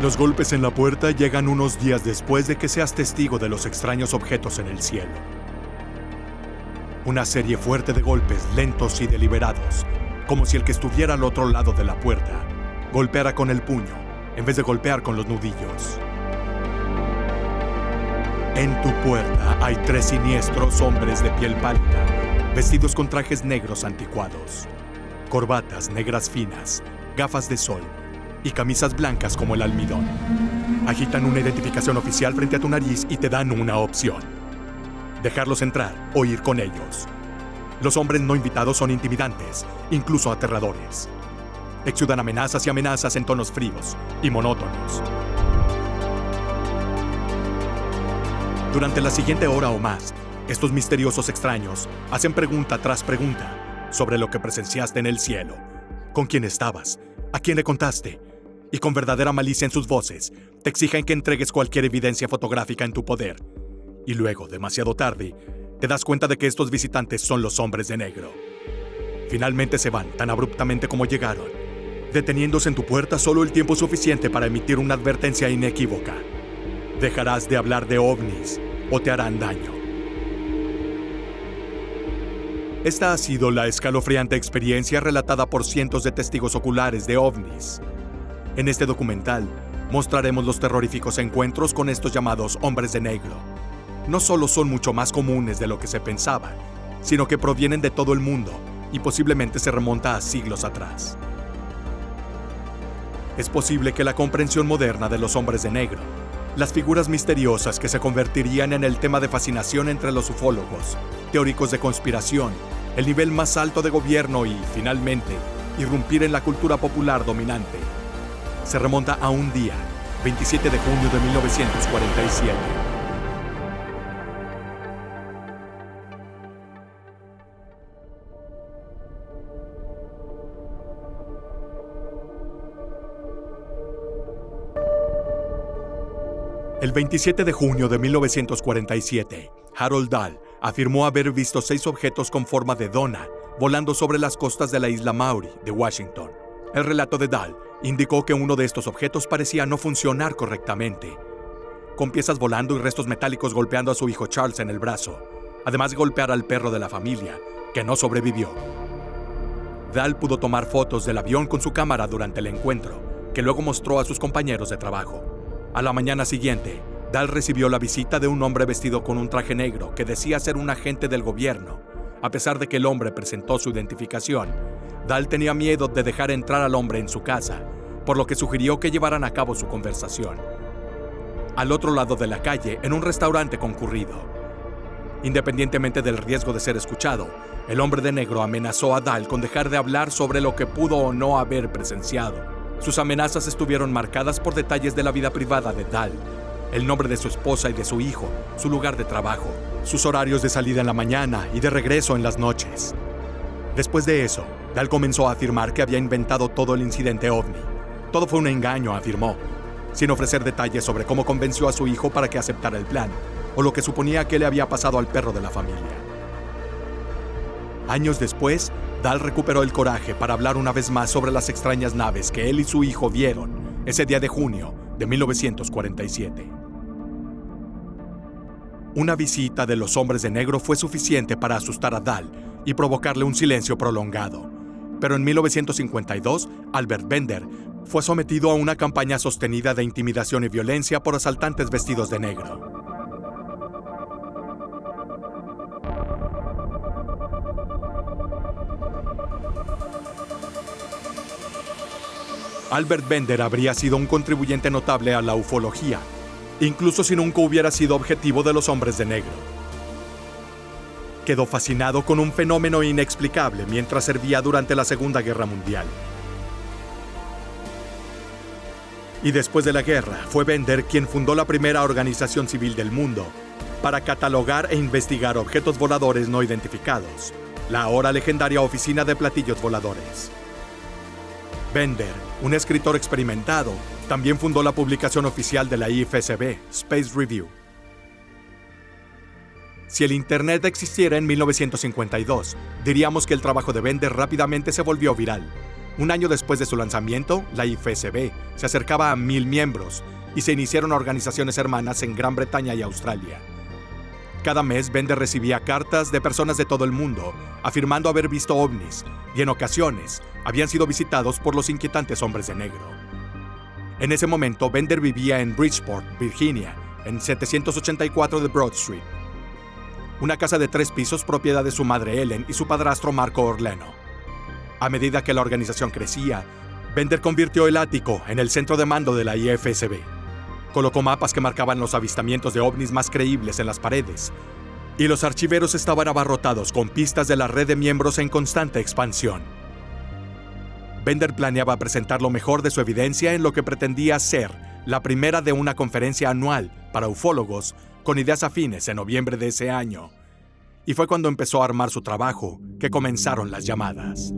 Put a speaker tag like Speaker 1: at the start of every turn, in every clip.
Speaker 1: Los golpes en la puerta llegan unos días después de que seas testigo de los extraños objetos en el cielo. Una serie fuerte de golpes lentos y deliberados, como si el que estuviera al otro lado de la puerta golpeara con el puño en vez de golpear con los nudillos. En tu puerta hay 3 siniestros hombres de piel pálida, vestidos con trajes negros anticuados, corbatas negras finas, gafas de sol y camisas blancas como el almidón. Agitan una identificación oficial frente a tu nariz y te dan una opción: dejarlos entrar o ir con ellos. Los hombres no invitados son intimidantes, incluso aterradores. Exudan amenazas y amenazas en tonos fríos y monótonos. Durante la siguiente hora o más, estos misteriosos extraños hacen pregunta tras pregunta sobre lo que presenciaste en el cielo, con quién estabas, a quién le contaste, y con verdadera malicia en sus voces, te exigen que entregues cualquier evidencia fotográfica en tu poder. Y luego, demasiado tarde, te das cuenta de que estos visitantes son los hombres de negro. Finalmente se van tan abruptamente como llegaron, deteniéndose en tu puerta solo el tiempo suficiente para emitir una advertencia inequívoca: dejarás de hablar de ovnis o te harán daño. Esta ha sido la escalofriante experiencia relatada por cientos de testigos oculares de ovnis. En este documental mostraremos los terroríficos encuentros con estos llamados hombres de negro. No solo son mucho más comunes de lo que se pensaba, sino que provienen de todo el mundo y posiblemente se remonta a siglos atrás. Es posible que la comprensión moderna de los hombres de negro, las figuras misteriosas que se convertirían en el tema de fascinación entre los ufólogos, teóricos de conspiración, el nivel más alto de gobierno y, finalmente, irrumpir en la cultura popular dominante, se remonta a un día, 27 de junio de 1947. El 27 de junio de 1947, Harold Dahl afirmó haber visto 6 objetos con forma de dona volando sobre las costas de la isla Maury de Washington. El relato de Dahl indicó que uno de estos objetos parecía no funcionar correctamente, con piezas volando y restos metálicos golpeando a su hijo Charles en el brazo, además de golpear al perro de la familia, que no sobrevivió. Dahl pudo tomar fotos del avión con su cámara durante el encuentro, que luego mostró a sus compañeros de trabajo. A la mañana siguiente, Dahl recibió la visita de un hombre vestido con un traje negro que decía ser un agente del gobierno. A pesar de que el hombre presentó su identificación, Dahl tenía miedo de dejar entrar al hombre en su casa, por lo que sugirió que llevaran a cabo su conversación al otro lado de la calle, en un restaurante concurrido. Independientemente del riesgo de ser escuchado, el hombre de negro amenazó a Dahl con dejar de hablar sobre lo que pudo o no haber presenciado. Sus amenazas estuvieron marcadas por detalles de la vida privada de Dahl: el nombre de su esposa y de su hijo, su lugar de trabajo, sus horarios de salida en la mañana y de regreso en las noches. Después de eso, Dahl comenzó a afirmar que había inventado todo el incidente ovni. Todo fue un engaño, afirmó, sin ofrecer detalles sobre cómo convenció a su hijo para que aceptara el plan, o lo que suponía que le había pasado al perro de la familia. Años después, Dahl recuperó el coraje para hablar una vez más sobre las extrañas naves que él y su hijo vieron ese día de junio de 1947. Una visita de los hombres de negro fue suficiente para asustar a Dahl y provocarle un silencio prolongado. Pero en 1952, Albert Bender fue sometido a una campaña sostenida de intimidación y violencia por asaltantes vestidos de negro. Albert Bender habría sido un contribuyente notable a la ufología, incluso si nunca hubiera sido objetivo de los hombres de negro. Quedó fascinado con un fenómeno inexplicable mientras servía durante la Segunda Guerra Mundial. Y después de la guerra, fue Bender quien fundó la primera organización civil del mundo para catalogar e investigar objetos voladores no identificados, la ahora legendaria Oficina de Platillos Voladores. Bender, un escritor experimentado, también fundó la publicación oficial de la IFSB, Space Review. Si el Internet existiera en 1952, diríamos que el trabajo de Bender rápidamente se volvió viral. Un año después de su lanzamiento, la IFSB se acercaba a 1,000 miembros y se iniciaron organizaciones hermanas en Gran Bretaña y Australia. Cada mes, Bender recibía cartas de personas de todo el mundo afirmando haber visto ovnis y en ocasiones habían sido visitados por los inquietantes hombres de negro. En ese momento, Bender vivía en Bridgeport, Virginia, en 784 de Broad Street. Una casa de 3 pisos propiedad de su madre Ellen y su padrastro Marco Orleno. A medida que la organización crecía, Bender convirtió el ático en el centro de mando de la IFSB. Colocó mapas que marcaban los avistamientos de ovnis más creíbles en las paredes, y los archiveros estaban abarrotados con pistas de la red de miembros en constante expansión. Bender planeaba presentar lo mejor de su evidencia en lo que pretendía ser la primera de una conferencia anual para ufólogos con ideas afines en noviembre de ese año. Y fue cuando empezó a armar su trabajo que comenzaron las llamadas.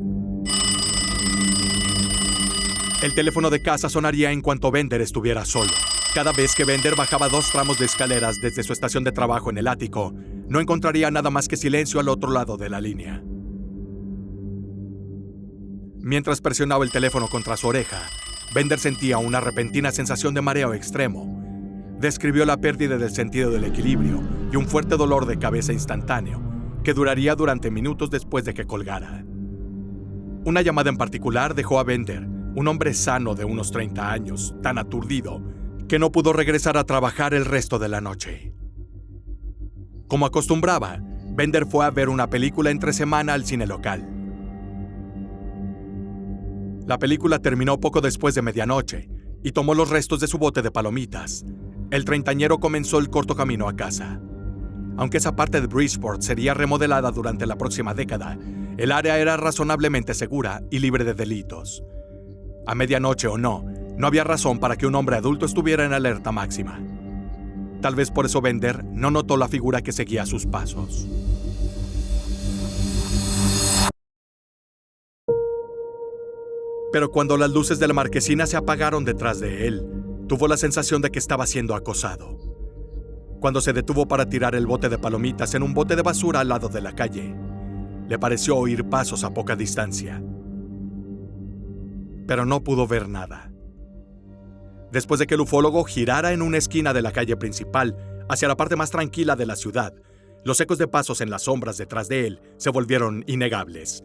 Speaker 1: El teléfono de casa sonaría en cuanto Bender estuviera solo. Cada vez que Bender bajaba 2 tramos de escaleras desde su estación de trabajo en el ático, no encontraría nada más que silencio al otro lado de la línea. Mientras presionaba el teléfono contra su oreja, Bender sentía una repentina sensación de mareo extremo. Describió la pérdida del sentido del equilibrio y un fuerte dolor de cabeza instantáneo, que duraría durante minutos después de que colgara. Una llamada en particular dejó a Bender, un hombre sano de unos 30 años, tan aturdido, que no pudo regresar a trabajar el resto de la noche. Como acostumbraba, Bender fue a ver una película entre semana al cine local. La película terminó poco después de medianoche y tomó los restos de su bote de palomitas. El treintañero comenzó el corto camino a casa. Aunque esa parte de Bridgeport sería remodelada durante la próxima década, el área era razonablemente segura y libre de delitos. A medianoche o no había razón para que un hombre adulto estuviera en alerta máxima. Tal vez por eso Bender no notó la figura que seguía sus pasos. Pero cuando las luces de la marquesina se apagaron detrás de él, tuvo la sensación de que estaba siendo acosado. Cuando se detuvo para tirar el bote de palomitas en un bote de basura al lado de la calle, le pareció oír pasos a poca distancia. Pero no pudo ver nada. Después de que el ufólogo girara en una esquina de la calle principal, hacia la parte más tranquila de la ciudad, los ecos de pasos en las sombras detrás de él se volvieron innegables.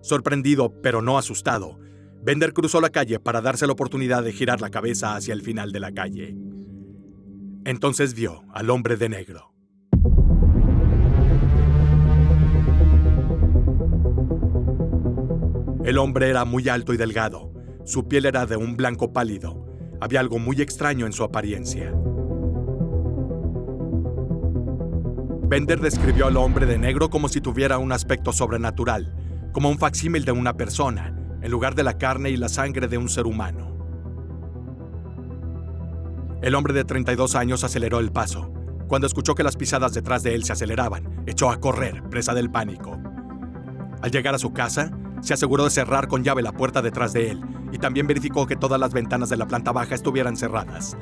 Speaker 1: Sorprendido, pero no asustado, Bender cruzó la calle para darse la oportunidad de girar la cabeza hacia el final de la calle. Entonces vio al hombre de negro. El hombre era muy alto y delgado. Su piel era de un blanco pálido. Había algo muy extraño en su apariencia. Bender describió al hombre de negro como si tuviera un aspecto sobrenatural, como un facsímil de una persona, en lugar de la carne y la sangre de un ser humano. El hombre de 32 años aceleró el paso. Cuando escuchó que las pisadas detrás de él se aceleraban, echó a correr, presa del pánico. Al llegar a su casa, se aseguró de cerrar con llave la puerta detrás de él y también verificó que todas las ventanas de la planta baja estuvieran cerradas.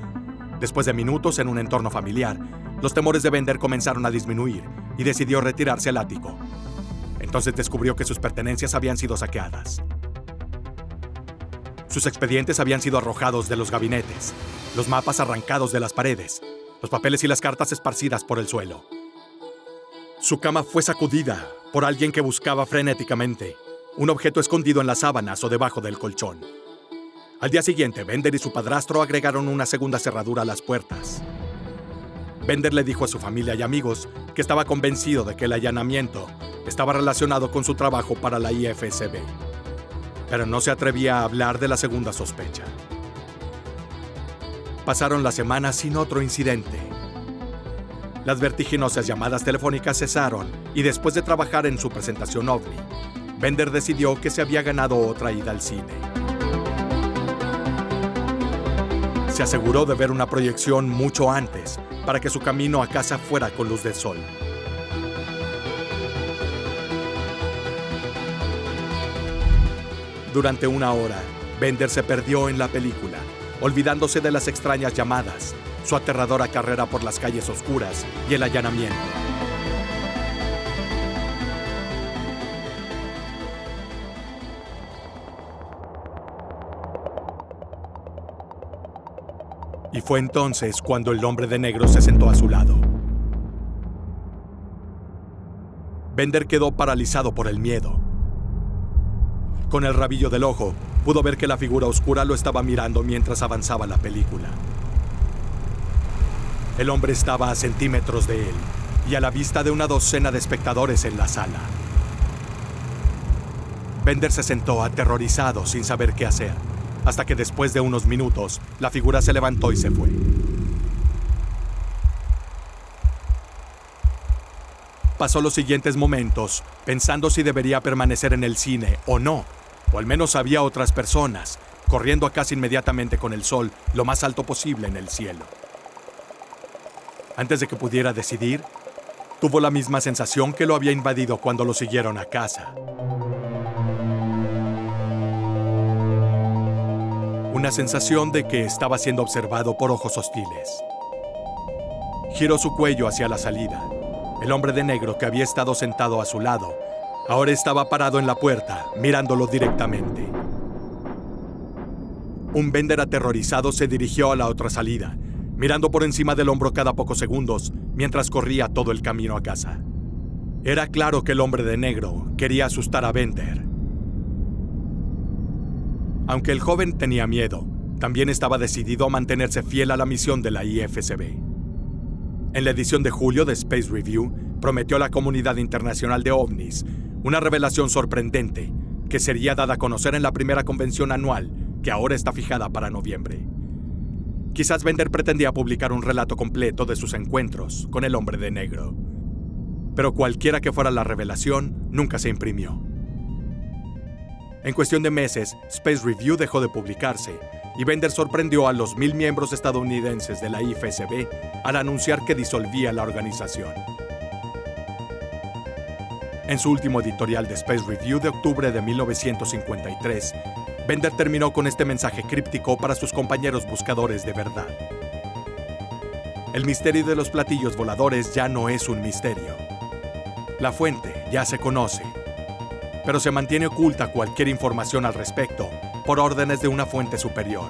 Speaker 1: Después de minutos en un entorno familiar, los temores de Bender comenzaron a disminuir y decidió retirarse al ático. Entonces descubrió que sus pertenencias habían sido saqueadas. Sus expedientes habían sido arrojados de los gabinetes, los mapas arrancados de las paredes, los papeles y las cartas esparcidas por el suelo. Su cama fue sacudida por alguien que buscaba frenéticamente un objeto escondido en las sábanas o debajo del colchón. Al día siguiente, Bender y su padrastro agregaron una segunda cerradura a las puertas. Bender le dijo a su familia y amigos que estaba convencido de que el allanamiento estaba relacionado con su trabajo para la IFSB, pero no se atrevía a hablar de la segunda sospecha. Pasaron las semanas sin otro incidente. Las vertiginosas llamadas telefónicas cesaron y después de trabajar en su presentación OVNI, Bender decidió que se había ganado otra ida al cine. Se aseguró de ver una proyección mucho antes para que su camino a casa fuera con luz del sol. Durante una hora, Bender se perdió en la película, olvidándose de las extrañas llamadas, su aterradora carrera por las calles oscuras y el allanamiento. Y fue entonces cuando el hombre de negro se sentó a su lado. Bender quedó paralizado por el miedo. Con el rabillo del ojo, pudo ver que la figura oscura lo estaba mirando mientras avanzaba la película. El hombre estaba a centímetros de él y a la vista de una docena de espectadores en la sala. Bender se sentó aterrorizado sin saber qué hacer, hasta que después de unos minutos, la figura se levantó y se fue. Pasó los siguientes momentos pensando si debería permanecer en el cine o no, o al menos había otras personas, corriendo casi inmediatamente con el sol lo más alto posible en el cielo. Antes de que pudiera decidir, tuvo la misma sensación que lo había invadido cuando lo siguieron a casa. Una sensación de que estaba siendo observado por ojos hostiles. Giró su cuello hacia la salida. El hombre de negro que había estado sentado a su lado, ahora estaba parado en la puerta, mirándolo directamente. Un Bender aterrorizado se dirigió a la otra salida, mirando por encima del hombro cada pocos segundos, mientras corría todo el camino a casa. Era claro que el hombre de negro quería asustar a Bender. Aunque el joven tenía miedo, también estaba decidido a mantenerse fiel a la misión de la IFSB. En la edición de julio de Space Review, prometió a la comunidad internacional de ovnis una revelación sorprendente que sería dada a conocer en la primera convención anual, que ahora está fijada para noviembre. Quizás Bender pretendía publicar un relato completo de sus encuentros con el hombre de negro. Pero cualquiera que fuera la revelación, nunca se imprimió. En cuestión de meses, Space Review dejó de publicarse y Bender sorprendió a los 1000 miembros estadounidenses de la IFSB al anunciar que disolvía la organización. En su último editorial de Space Review de octubre de 1953, Bender terminó con este mensaje críptico para sus compañeros buscadores de verdad. El misterio de los platillos voladores ya no es un misterio. La fuente ya se conoce, pero se mantiene oculta cualquier información al respecto por órdenes de una fuente superior.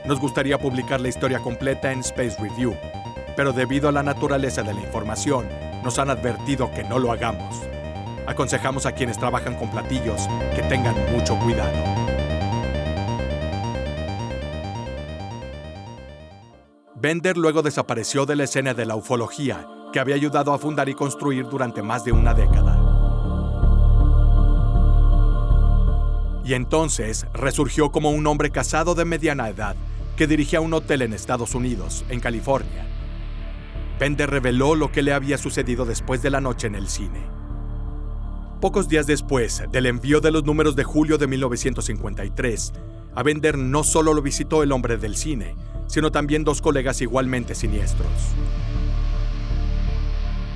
Speaker 1: Nos gustaría publicar la historia completa en Space Review, pero debido a la naturaleza de la información, nos han advertido que no lo hagamos. Aconsejamos a quienes trabajan con platillos que tengan mucho cuidado. Bender luego desapareció de la escena de la ufología que había ayudado a fundar y construir durante más de una década. Y entonces resurgió como un hombre casado de mediana edad que dirigía un hotel en Estados Unidos, en California. Bender reveló lo que le había sucedido después de la noche en el cine. Pocos días después del envío de los números de julio de 1953, a Bender no solo lo visitó el hombre del cine, sino también 2 colegas igualmente siniestros.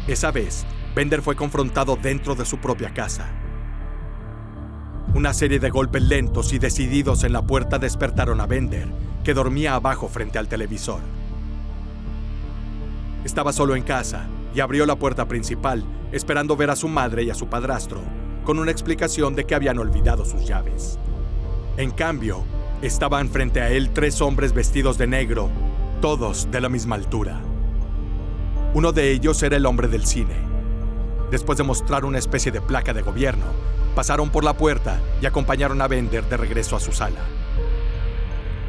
Speaker 1: Esa vez, Bender fue confrontado dentro de su propia casa. Una serie de golpes lentos y decididos en la puerta despertaron a Bender, que dormía abajo frente al televisor. Estaba solo en casa y abrió la puerta principal, esperando ver a su madre y a su padrastro, con una explicación de que habían olvidado sus llaves. En cambio, estaban frente a él 3 hombres vestidos de negro, todos de la misma altura. Uno de ellos era el hombre del cine. Después de mostrar una especie de placa de gobierno, pasaron por la puerta y acompañaron a Bender de regreso a su sala.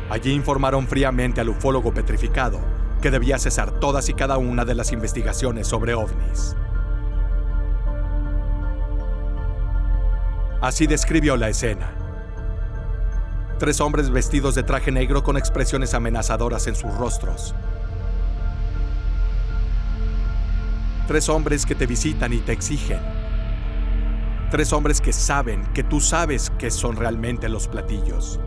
Speaker 1: Allí informaron fríamente al ufólogo petrificado que debía cesar todas y cada una de las investigaciones sobre ovnis. Así describió la escena. 3 hombres vestidos de traje negro con expresiones amenazadoras en sus rostros. 3 hombres que te visitan y te exigen. 3 hombres que saben que tú sabes que son realmente los platillos.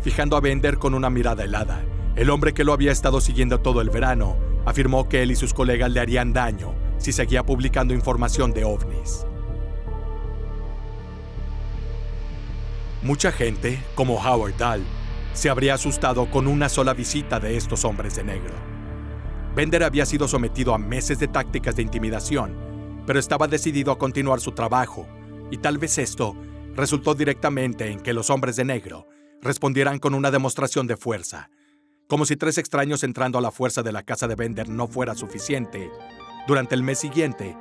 Speaker 1: Fijando a Bender con una mirada helada, el hombre que lo había estado siguiendo todo el verano afirmó que él y sus colegas le harían daño si seguía publicando información de ovnis. Mucha gente, como Howard Dahl, se habría asustado con una sola visita de estos hombres de negro. Bender había sido sometido a meses de tácticas de intimidación, pero estaba decidido a continuar su trabajo, y tal vez esto resultó directamente en que los hombres de negro respondieran con una demostración de fuerza. Como si 3 extraños entrando a la fuerza de la casa de Bender no fuera suficiente, durante el mes siguiente,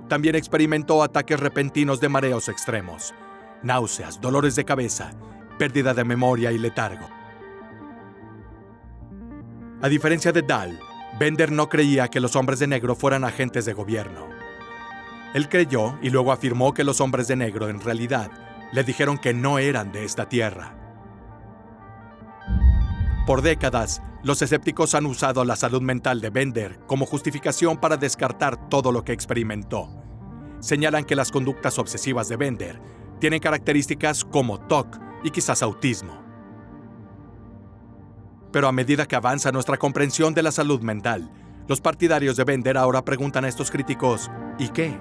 Speaker 1: también experimentó ataques repentinos de mareos extremos, náuseas, dolores de cabeza, pérdida de memoria y letargo. A diferencia de Dahl, Bender no creía que los hombres de negro fueran agentes de gobierno. Él creyó y luego afirmó que los hombres de negro en realidad le dijeron que no eran de esta tierra. Por décadas, los escépticos han usado la salud mental de Bender como justificación para descartar todo lo que experimentó. Señalan que las conductas obsesivas de Bender tienen características como TOC y quizás autismo. Pero a medida que avanza nuestra comprensión de la salud mental, los partidarios de Bender ahora preguntan a estos críticos, ¿y qué?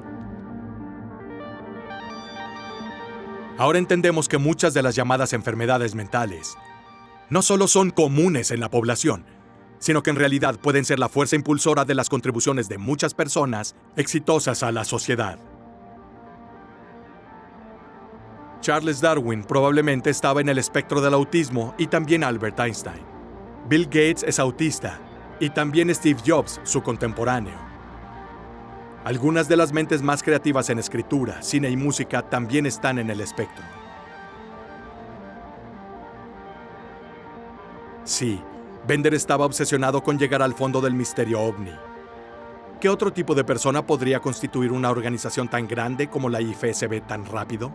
Speaker 1: Ahora entendemos que muchas de las llamadas enfermedades mentales no solo son comunes en la población, sino que en realidad pueden ser la fuerza impulsora de las contribuciones de muchas personas exitosas a la sociedad. Charles Darwin probablemente estaba en el espectro del autismo y también Albert Einstein. Bill Gates es autista y también Steve Jobs, su contemporáneo. Algunas de las mentes más creativas en escritura, cine y música también están en el espectro. Sí, Bender estaba obsesionado con llegar al fondo del misterio ovni. ¿Qué otro tipo de persona podría constituir una organización tan grande como la IFSB tan rápido?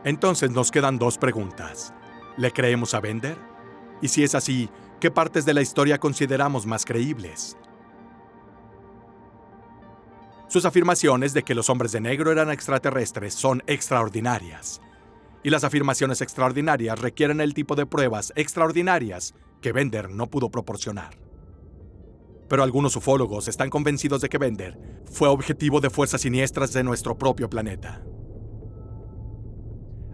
Speaker 1: Entonces nos quedan 2 preguntas. ¿Le creemos a Bender? Y si es así, ¿qué partes de la historia consideramos más creíbles? Sus afirmaciones de que los hombres de negro eran extraterrestres son extraordinarias. Y las afirmaciones extraordinarias requieren el tipo de pruebas extraordinarias que Bender no pudo proporcionar. Pero algunos ufólogos están convencidos de que Bender fue objetivo de fuerzas siniestras de nuestro propio planeta.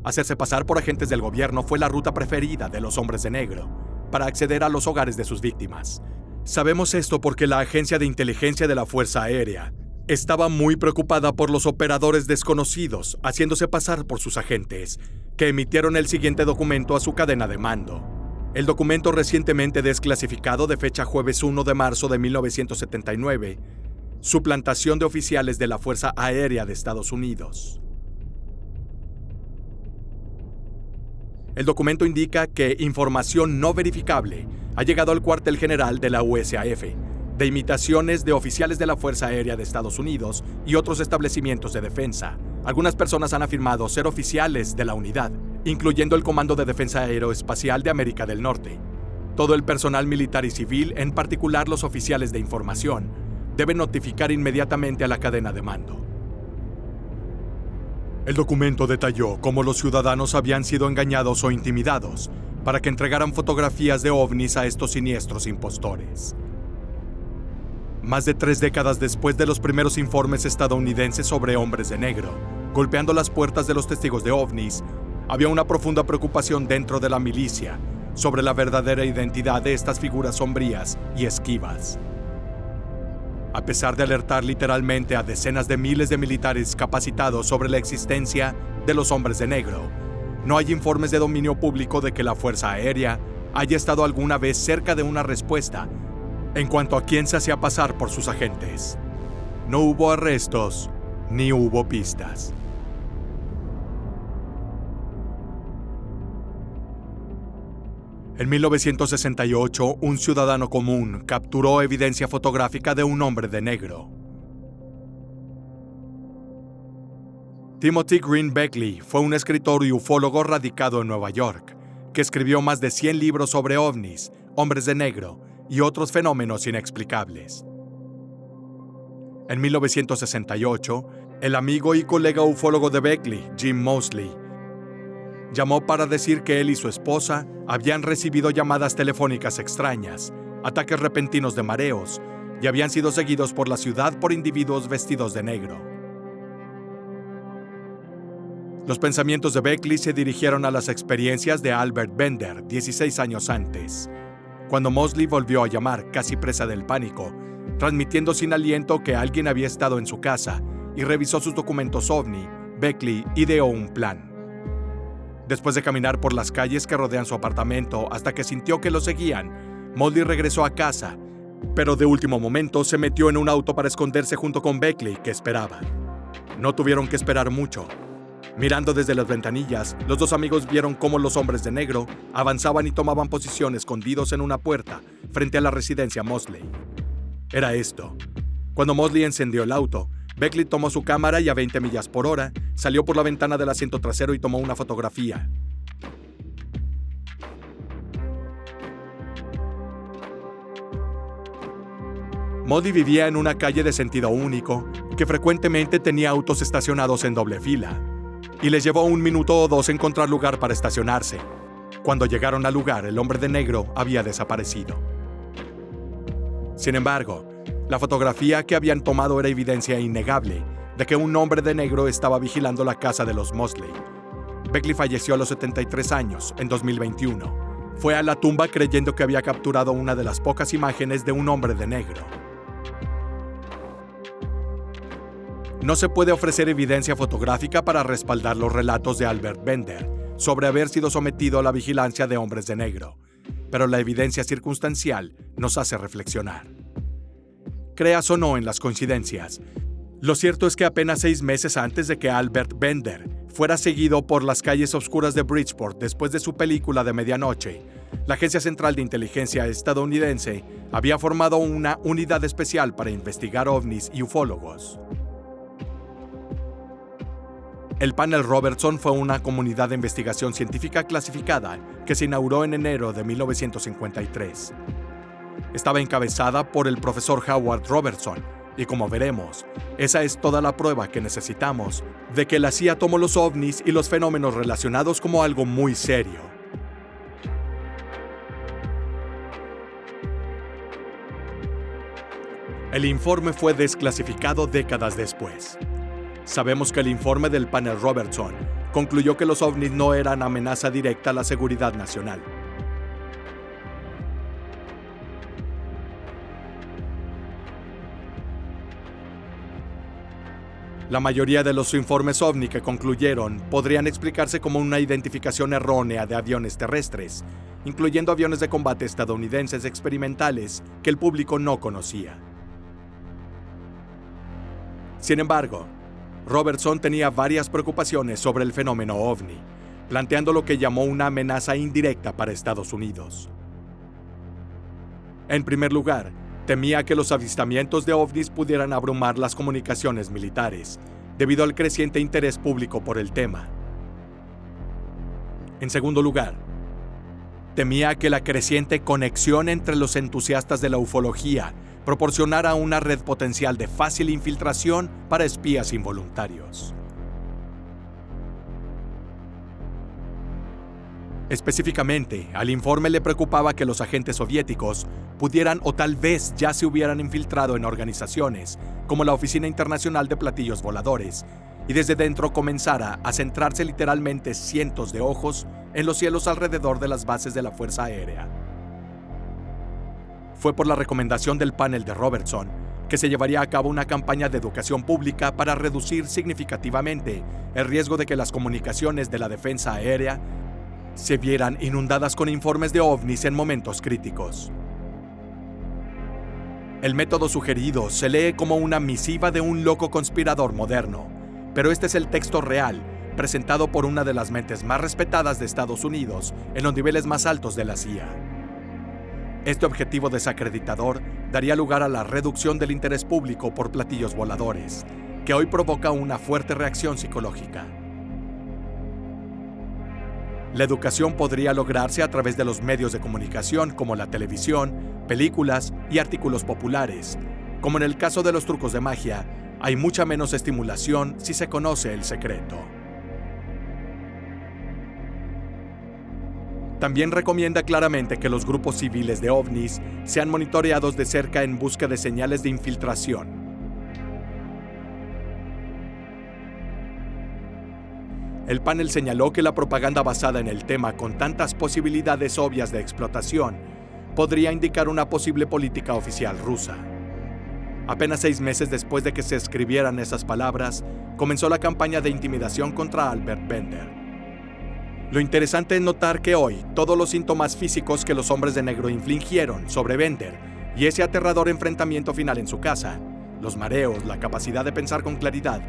Speaker 1: Hacerse pasar por agentes del gobierno fue la ruta preferida de los hombres de negro para acceder a los hogares de sus víctimas. Sabemos esto porque la Agencia de Inteligencia de la Fuerza Aérea estaba muy preocupada por los operadores desconocidos haciéndose pasar por sus agentes, que emitieron el siguiente documento a su cadena de mando. El documento recientemente desclasificado de fecha jueves 1 de marzo de 1979, suplantación de oficiales de la Fuerza Aérea de Estados Unidos. El documento indica que información no verificable ha llegado al cuartel general de la USAF, de imitaciones de oficiales de la Fuerza Aérea de Estados Unidos y otros establecimientos de defensa. Algunas personas han afirmado ser oficiales de la unidad, incluyendo el Comando de Defensa Aeroespacial de América del Norte. Todo el personal militar y civil, en particular los oficiales de información, deben notificar inmediatamente a la cadena de mando. El documento detalló cómo los ciudadanos habían sido engañados o intimidados para que entregaran fotografías de ovnis a estos siniestros impostores. Más de 3 décadas después de los primeros informes estadounidenses sobre hombres de negro, golpeando las puertas de los testigos de ovnis, había una profunda preocupación dentro de la milicia sobre la verdadera identidad de estas figuras sombrías y esquivas. A pesar de alertar literalmente a decenas de miles de militares capacitados sobre la existencia de los hombres de negro, no hay informes de dominio público de que la Fuerza Aérea haya estado alguna vez cerca de una respuesta en cuanto a quién se hacía pasar por sus agentes. No hubo arrestos ni hubo pistas. En 1968, un ciudadano común capturó evidencia fotográfica de un hombre de negro. Timothy Green Beckley fue un escritor y ufólogo radicado en Nueva York, que escribió más de 100 libros sobre ovnis, hombres de negro y otros fenómenos inexplicables. En 1968, el amigo y colega ufólogo de Beckley, Jim Moseley, llamó para decir que él y su esposa habían recibido llamadas telefónicas extrañas, ataques repentinos de mareos y habían sido seguidos por la ciudad por individuos vestidos de negro. Los pensamientos de Beckley se dirigieron a las experiencias de Albert Bender 16 años antes, cuando Moseley volvió a llamar, casi presa del pánico, transmitiendo sin aliento que alguien había estado en su casa y revisó sus documentos OVNI, Beckley ideó un plan. Después de caminar por las calles que rodean su apartamento hasta que sintió que lo seguían, Mosley regresó a casa, pero de último momento se metió en un auto para esconderse junto con Beckley, que esperaba. No tuvieron que esperar mucho. Mirando desde las ventanillas, los dos amigos vieron cómo los hombres de negro avanzaban y tomaban posición escondidos en una puerta frente a la residencia Mosley. Era esto. Cuando Mosley encendió el auto, Beckley tomó su cámara y a 20 millas por hora salió por la ventana del asiento trasero y tomó una fotografía. Mosley vivía en una calle de sentido único que frecuentemente tenía autos estacionados en doble fila, y les llevó 1 minuto o 2 encontrar lugar para estacionarse. Cuando llegaron al lugar, el hombre de negro había desaparecido. Sin embargo, la fotografía que habían tomado era evidencia innegable de que un hombre de negro estaba vigilando la casa de los Mosley. Beckley falleció a los 73 años, en 2021. Fue a la tumba creyendo que había capturado una de las pocas imágenes de un hombre de negro. No se puede ofrecer evidencia fotográfica para respaldar los relatos de Albert Bender sobre haber sido sometido a la vigilancia de hombres de negro, pero la evidencia circunstancial nos hace reflexionar. Creas o no en las coincidencias, lo cierto es que apenas 6 meses antes de que Albert Bender fuera seguido por las calles oscuras de Bridgeport después de su película de medianoche, la Agencia Central de Inteligencia estadounidense había formado una unidad especial para investigar ovnis y ufólogos. El Panel Robertson fue una comunidad de investigación científica clasificada que se inauguró en enero de 1953. Estaba encabezada por el profesor Howard Robertson, y como veremos, esa es toda la prueba que necesitamos de que la CIA tomó los ovnis y los fenómenos relacionados como algo muy serio. El informe fue desclasificado décadas después. Sabemos que el informe del Panel Robertson concluyó que los ovnis no eran amenaza directa a la seguridad nacional. La mayoría de los informes ovni que concluyeron podrían explicarse como una identificación errónea de aviones terrestres, incluyendo aviones de combate estadounidenses experimentales que el público no conocía. Sin embargo, Robertson tenía varias preocupaciones sobre el fenómeno ovni, planteando lo que llamó una amenaza indirecta para Estados Unidos. En primer lugar, temía que los avistamientos de ovnis pudieran abrumar las comunicaciones militares, debido al creciente interés público por el tema. En segundo lugar, temía que la creciente conexión entre los entusiastas de la ufología proporcionara una red potencial de fácil infiltración para espías involuntarios. Específicamente, al informe le preocupaba que los agentes soviéticos pudieran o tal vez ya se hubieran infiltrado en organizaciones como la Oficina Internacional de Platillos Voladores y desde dentro comenzara a centrarse literalmente cientos de ojos en los cielos alrededor de las bases de la Fuerza Aérea. Fue por la recomendación del panel de Robertson que se llevaría a cabo una campaña de educación pública para reducir significativamente el riesgo de que las comunicaciones de la defensa aérea se vieran inundadas con informes de ovnis en momentos críticos. El método sugerido se lee como una misiva de un loco conspirador moderno, pero este es el texto real, presentado por una de las mentes más respetadas de Estados Unidos en los niveles más altos de la CIA. Este objetivo desacreditador daría lugar a la reducción del interés público por platillos voladores, que hoy provoca una fuerte reacción psicológica. La educación podría lograrse a través de los medios de comunicación como la televisión, películas y artículos populares. Como en el caso de los trucos de magia, hay mucha menos estimulación si se conoce el secreto. También recomienda claramente que los grupos civiles de ovnis sean monitoreados de cerca en busca de señales de infiltración. El panel señaló que la propaganda basada en el tema con tantas posibilidades obvias de explotación podría indicar una posible política oficial rusa. Apenas 6 meses después de que se escribieran esas palabras, comenzó la campaña de intimidación contra Albert Bender. Lo interesante es notar que hoy, todos los síntomas físicos que los hombres de negro infligieron sobre Bender y ese aterrador enfrentamiento final en su casa, los mareos, la capacidad de pensar con claridad,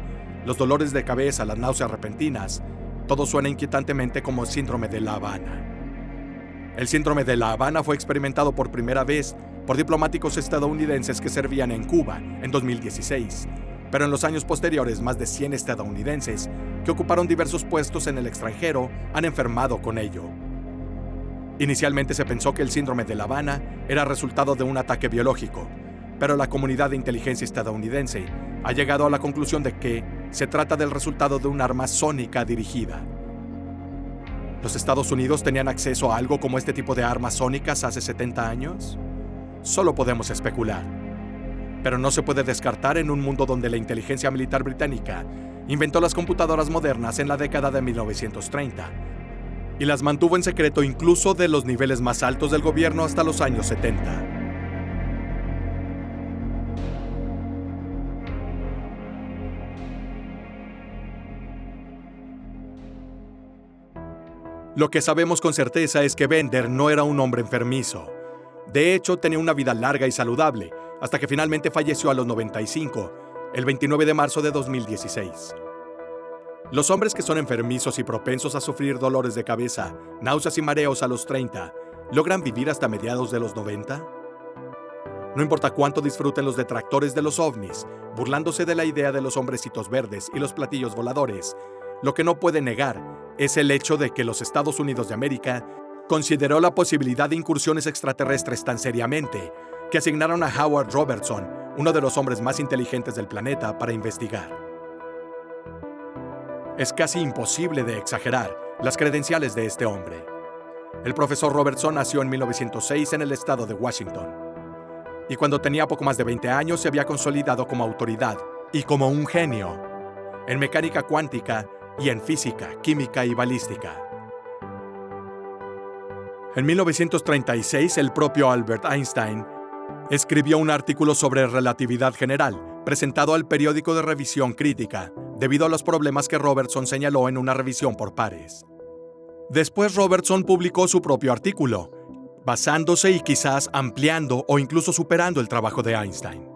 Speaker 1: los dolores de cabeza, las náuseas repentinas, todo suena inquietantemente como el síndrome de La Habana. El síndrome de La Habana fue experimentado por primera vez por diplomáticos estadounidenses que servían en Cuba en 2016, pero en los años posteriores más de 100 estadounidenses que ocuparon diversos puestos en el extranjero han enfermado con ello. Inicialmente se pensó que el síndrome de La Habana era resultado de un ataque biológico, pero la comunidad de inteligencia estadounidense ha llegado a la conclusión de que se trata del resultado de un arma sónica dirigida. ¿Los Estados Unidos tenían acceso a algo como este tipo de armas sónicas hace 70 años? Solo podemos especular. Pero no se puede descartar en un mundo donde la inteligencia militar británica inventó las computadoras modernas en la década de 1930 y las mantuvo en secreto incluso de los niveles más altos del gobierno hasta los años 70. Lo que sabemos con certeza es que Bender no era un hombre enfermizo. De hecho, tenía una vida larga y saludable, hasta que finalmente falleció a los 95, el 29 de marzo de 2016. Los hombres que son enfermizos y propensos a sufrir dolores de cabeza, náuseas y mareos a los 30, ¿logran vivir hasta mediados de los 90? No importa cuánto disfruten los detractores de los ovnis, burlándose de la idea de los hombrecitos verdes y los platillos voladores, lo que no puede negar es el hecho de que los Estados Unidos de América consideró la posibilidad de incursiones extraterrestres tan seriamente que asignaron a Howard Robertson, uno de los hombres más inteligentes del planeta, para investigar. Es casi imposible de exagerar las credenciales de este hombre. El profesor Robertson nació en 1906 en el estado de Washington, y cuando tenía poco más de 20 años se había consolidado como autoridad y como un genio en mecánica cuántica y en física, química y balística. En 1936, el propio Albert Einstein escribió un artículo sobre relatividad general, presentado al periódico de revisión crítica, debido a los problemas que Robertson señaló en una revisión por pares. Después Robertson publicó su propio artículo, basándose y quizás ampliando o incluso superando el trabajo de Einstein.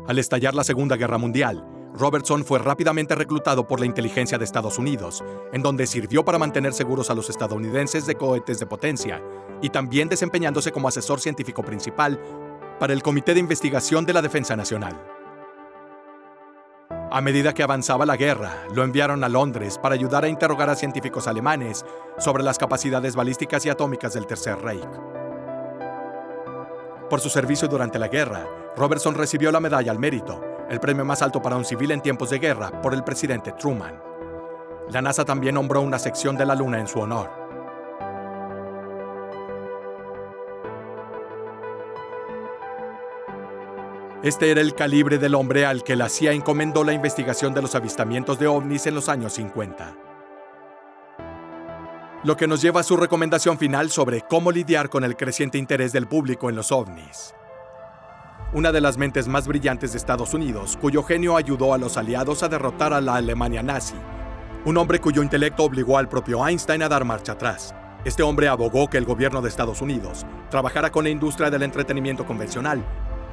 Speaker 1: Al estallar la Segunda Guerra Mundial, Robertson fue rápidamente reclutado por la inteligencia de Estados Unidos, en donde sirvió para mantener seguros a los estadounidenses de cohetes de potencia, y también desempeñándose como asesor científico principal para el Comité de Investigación de la Defensa Nacional. A medida que avanzaba la guerra, lo enviaron a Londres para ayudar a interrogar a científicos alemanes sobre las capacidades balísticas y atómicas del Tercer Reich. Por su servicio durante la guerra, Robertson recibió la Medalla al Mérito, el premio más alto para un civil en tiempos de guerra, por el presidente Truman. La NASA también nombró una sección de la Luna en su honor. Este era el calibre del hombre al que la CIA encomendó la investigación de los avistamientos de ovnis en los años 50. Lo que nos lleva a su recomendación final sobre cómo lidiar con el creciente interés del público en los ovnis. Una de las mentes más brillantes de Estados Unidos, cuyo genio ayudó a los aliados a derrotar a la Alemania nazi. Un hombre cuyo intelecto obligó al propio Einstein a dar marcha atrás. Este hombre abogó que el gobierno de Estados Unidos trabajara con la industria del entretenimiento convencional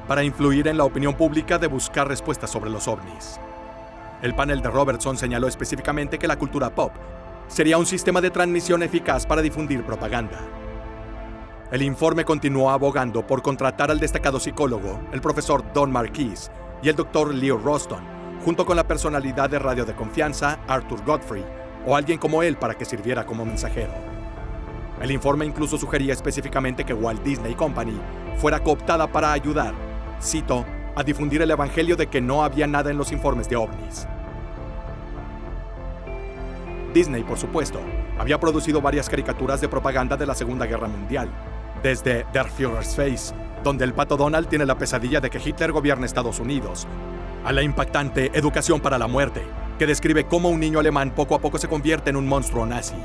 Speaker 1: para influir en la opinión pública de buscar respuestas sobre los ovnis. El panel de Robertson señaló específicamente que la cultura pop sería un sistema de transmisión eficaz para difundir propaganda. El informe continuó abogando por contratar al destacado psicólogo, el profesor Don Marquis, y el doctor Leo Roston, junto con la personalidad de radio de confianza, Arthur Godfrey, o alguien como él para que sirviera como mensajero. El informe incluso sugería específicamente que Walt Disney Company fuera cooptada para ayudar, cito, a difundir el evangelio de que no había nada en los informes de ovnis. Disney, por supuesto, había producido varias caricaturas de propaganda de la Segunda Guerra Mundial, desde Der Führer's Face, donde el pato Donald tiene la pesadilla de que Hitler gobierna Estados Unidos, a la impactante Educación para la Muerte, que describe cómo un niño alemán poco a poco se convierte en un monstruo nazi.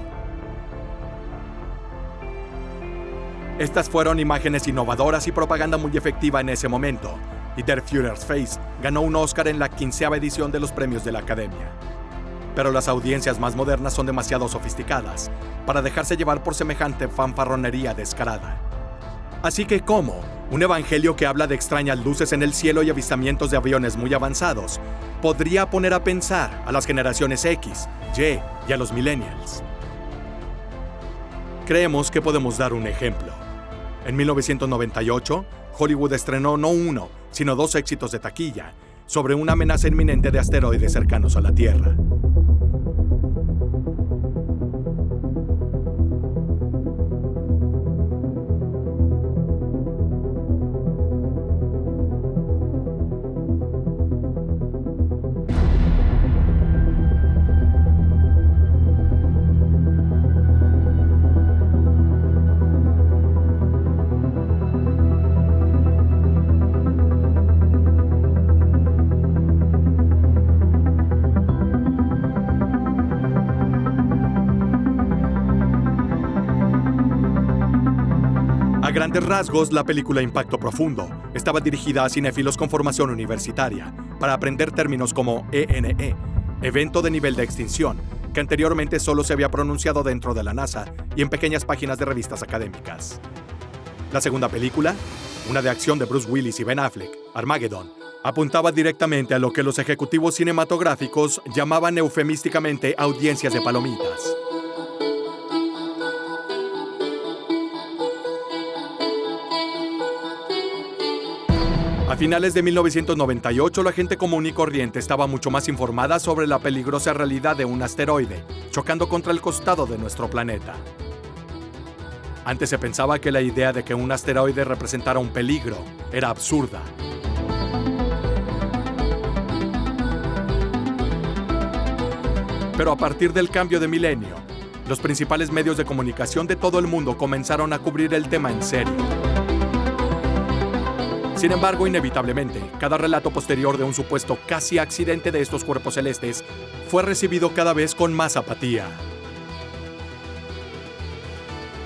Speaker 1: Estas fueron imágenes innovadoras y propaganda muy efectiva en ese momento, y Der Führer's Face ganó un Oscar en la 15ª edición de los premios de la Academia. Pero las audiencias más modernas son demasiado sofisticadas para dejarse llevar por semejante fanfarronería descarada. Así que, ¿cómo? Un evangelio que habla de extrañas luces en el cielo y avistamientos de aviones muy avanzados podría poner a pensar a las generaciones X, Y y a los millennials. Creemos que podemos dar un ejemplo. En 1998, Hollywood estrenó no uno, sino 2 éxitos de taquilla sobre una amenaza inminente de asteroides cercanos a la Tierra. A grandes rasgos, la película Impacto Profundo estaba dirigida a cinéfilos con formación universitaria para aprender términos como ENE, evento de nivel de extinción, que anteriormente solo se había pronunciado dentro de la NASA y en pequeñas páginas de revistas académicas. La segunda película, una de acción de Bruce Willis y Ben Affleck, Armageddon, apuntaba directamente a lo que los ejecutivos cinematográficos llamaban eufemísticamente audiencias de palomitas. A finales de 1998, la gente común y corriente estaba mucho más informada sobre la peligrosa realidad de un asteroide, chocando contra el costado de nuestro planeta. Antes se pensaba que la idea de que un asteroide representara un peligro era absurda. Pero a partir del cambio de milenio, los principales medios de comunicación de todo el mundo comenzaron a cubrir el tema en serio. Sin embargo, inevitablemente, cada relato posterior de un supuesto casi accidente de estos cuerpos celestes fue recibido cada vez con más apatía.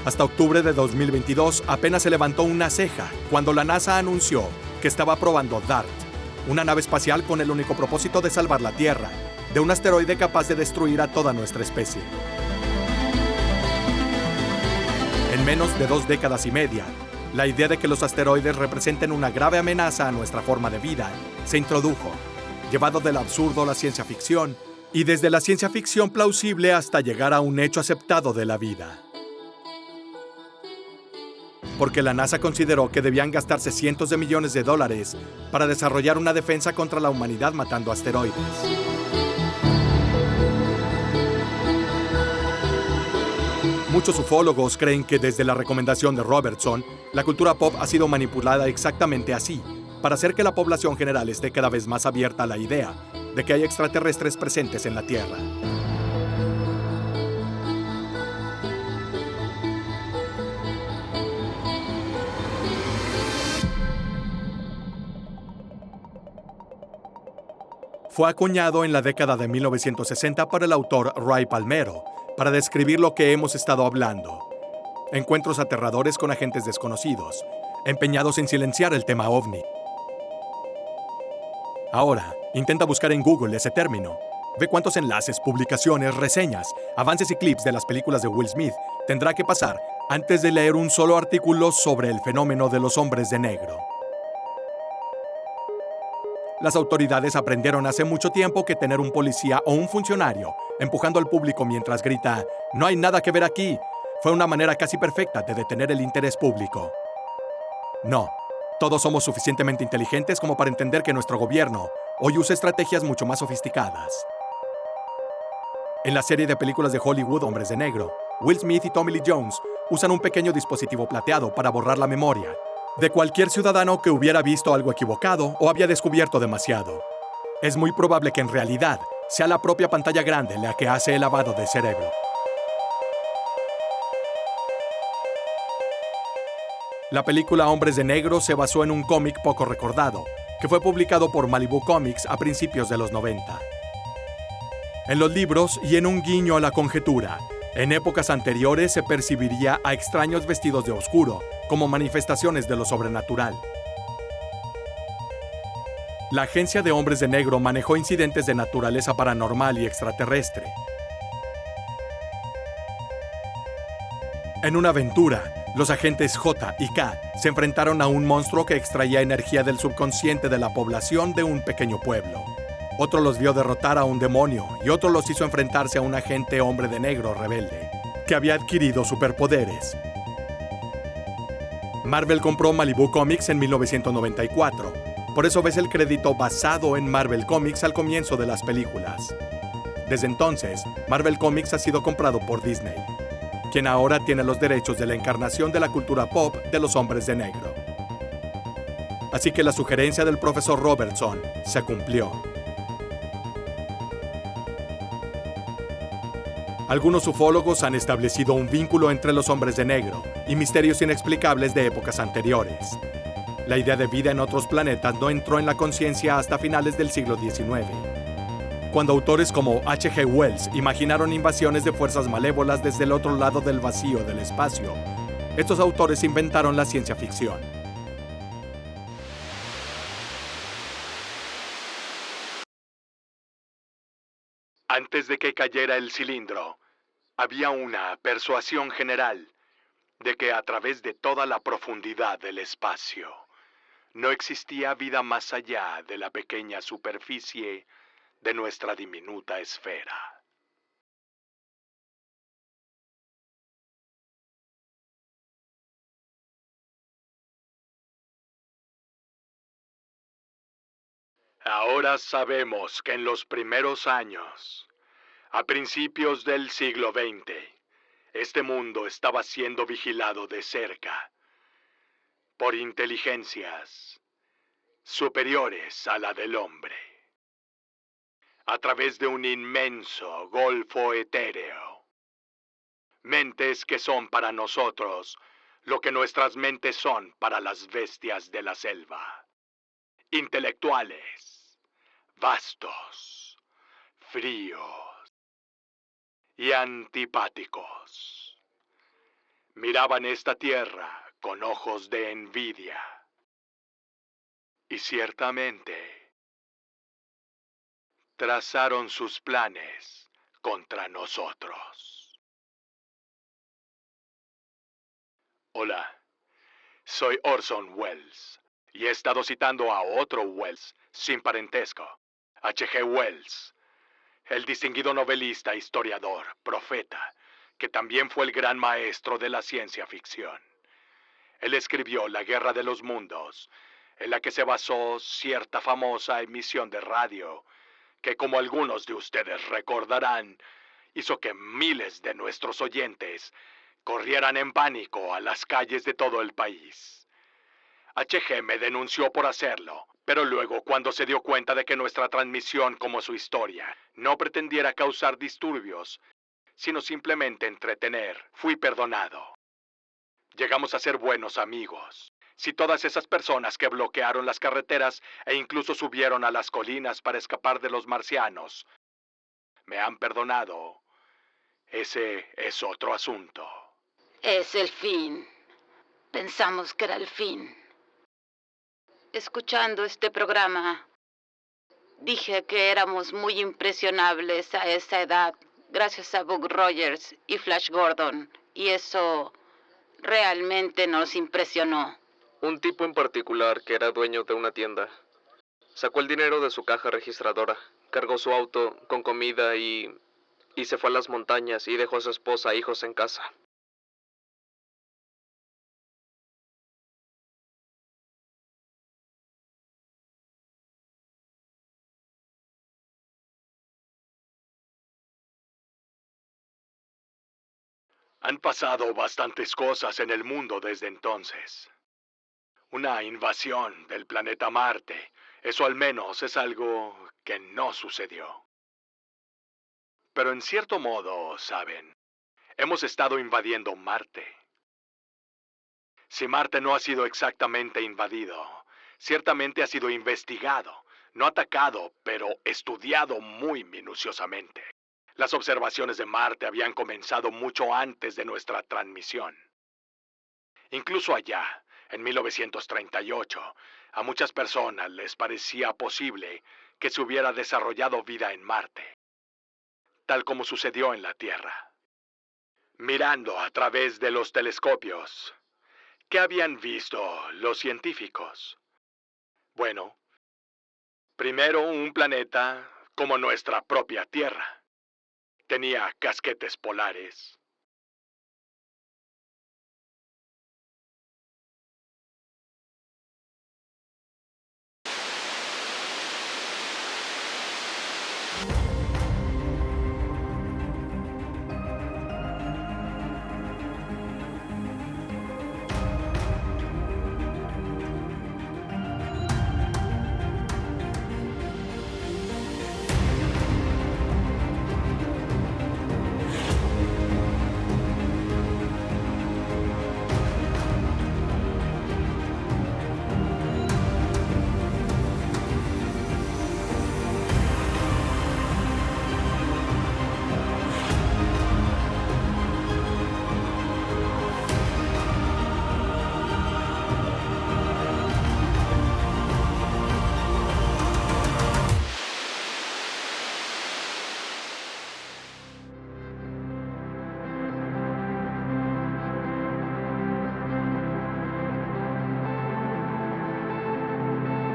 Speaker 1: Hasta octubre de 2022 apenas se levantó una ceja cuando la NASA anunció que estaba probando DART, una nave espacial con el único propósito de salvar la Tierra de un asteroide capaz de destruir a toda nuestra especie. En menos de 2 décadas y media, la idea de que los asteroides representen una grave amenaza a nuestra forma de vida se introdujo, llevado del absurdo a la ciencia ficción, y desde la ciencia ficción plausible hasta llegar a un hecho aceptado de la vida. Porque la NASA consideró que debían gastarse cientos de millones de dólares para desarrollar una defensa contra la humanidad matando asteroides. Muchos ufólogos creen que desde la recomendación de Robertson, la cultura pop ha sido manipulada exactamente así, para hacer que la población general esté cada vez más abierta a la idea de que hay extraterrestres presentes en la Tierra. Fue acuñado en la década de 1960 por el autor Ray Palmero, para describir lo que hemos estado hablando. Encuentros aterradores con agentes desconocidos, empeñados en silenciar el tema ovni. Ahora, intenta buscar en Google ese término. Ve cuántos enlaces, publicaciones, reseñas, avances y clips de las películas de Will Smith tendrá que pasar antes de leer un solo artículo sobre el fenómeno de los hombres de negro. Las autoridades aprendieron hace mucho tiempo que tener un policía o un funcionario empujando al público mientras grita «No hay nada que ver aquí», fue una manera casi perfecta de detener el interés público. No, todos somos suficientemente inteligentes como para entender que nuestro gobierno hoy usa estrategias mucho más sofisticadas. En la serie de películas de Hollywood Hombres de Negro, Will Smith y Tommy Lee Jones usan un pequeño dispositivo plateado para borrar la memoria de cualquier ciudadano que hubiera visto algo equivocado o había descubierto demasiado. Es muy probable que en realidad sea la propia pantalla grande la que hace el lavado de cerebro. La película Hombres de Negro se basó en un cómic poco recordado, que fue publicado por Malibu Comics a principios de los 90. En los libros, y en un guiño a la conjetura, en épocas anteriores se percibiría a extraños vestidos de oscuro, como manifestaciones de lo sobrenatural. La Agencia de Hombres de Negro manejó incidentes de naturaleza paranormal y extraterrestre. En una aventura, los agentes J y K se enfrentaron a un monstruo que extraía energía del subconsciente de la población de un pequeño pueblo. Otro los vio derrotar a un demonio y otro los hizo enfrentarse a un agente hombre de negro rebelde, que había adquirido superpoderes. Marvel compró Malibu Comics en 1994. Por eso ves el crédito basado en Marvel Comics al comienzo de las películas. Desde entonces, Marvel Comics ha sido comprado por Disney, quien ahora tiene los derechos de la encarnación de la cultura pop de los hombres de negro. Así que la sugerencia del profesor Robertson se cumplió. Algunos ufólogos han establecido un vínculo entre los hombres de negro y misterios inexplicables de épocas anteriores. La idea de vida en otros planetas no entró en la conciencia hasta finales del siglo XIX, cuando autores como H.G. Wells imaginaron invasiones de fuerzas malévolas desde el otro lado del vacío del espacio. Estos autores inventaron la ciencia ficción. Antes de que cayera el cilindro, había una persuasión general de que a través de toda la profundidad del espacio no existía vida más allá de la pequeña superficie de nuestra diminuta esfera. Ahora sabemos que en los primeros años, a principios del siglo XX, este mundo estaba siendo vigilado de cerca por inteligencias superiores a la del hombre, a través de un inmenso golfo etéreo. Mentes que son para nosotros lo que nuestras mentes son para las bestias de la selva. Intelectuales, vastos, fríos y antipáticos. Miraban esta tierra con ojos de envidia. Y ciertamente trazaron sus planes contra nosotros. Hola, soy Orson Welles y he estado citando a otro Welles sin parentesco, H.G. Wells, el distinguido novelista, historiador, profeta, que también fue el gran maestro de la ciencia ficción. Él escribió La Guerra de los Mundos, en la que se basó cierta famosa emisión de radio, que como algunos de ustedes recordarán, hizo que miles de nuestros oyentes corrieran en pánico a las calles de todo el país. H.G. me denunció por hacerlo, pero luego, cuando se dio cuenta de que nuestra transmisión, como su historia, no pretendiera causar disturbios, sino simplemente entretener, fui perdonado. Llegamos a ser buenos amigos. Si todas esas personas que bloquearon las carreteras e incluso subieron a las colinas para escapar de los marcianos me han perdonado, ese es otro asunto.
Speaker 2: Es el fin. Pensamos que era el fin. Escuchando este programa, dije que éramos muy impresionables a esa edad, gracias a Buck Rogers y Flash Gordon, y eso realmente nos impresionó.
Speaker 3: Un tipo en particular que era dueño de una tienda sacó el dinero de su caja registradora, cargó su auto con comida y se fue a las montañas y dejó a su esposa e hijos en casa.
Speaker 1: Han pasado bastantes cosas en el mundo desde entonces. Una invasión del planeta Marte, eso al menos es algo que no sucedió. Pero en cierto modo, ¿saben? Hemos estado invadiendo Marte. Si Marte no ha sido exactamente invadido, ciertamente ha sido investigado, no atacado, pero estudiado muy minuciosamente. Las observaciones de Marte habían comenzado mucho antes de nuestra transmisión. Incluso allá, en 1938, a muchas personas les parecía posible que se hubiera desarrollado vida en Marte, tal como sucedió en la Tierra. Mirando a través de los telescopios, ¿qué habían visto los científicos? Bueno, primero un planeta como nuestra propia Tierra. Tenía casquetes polares.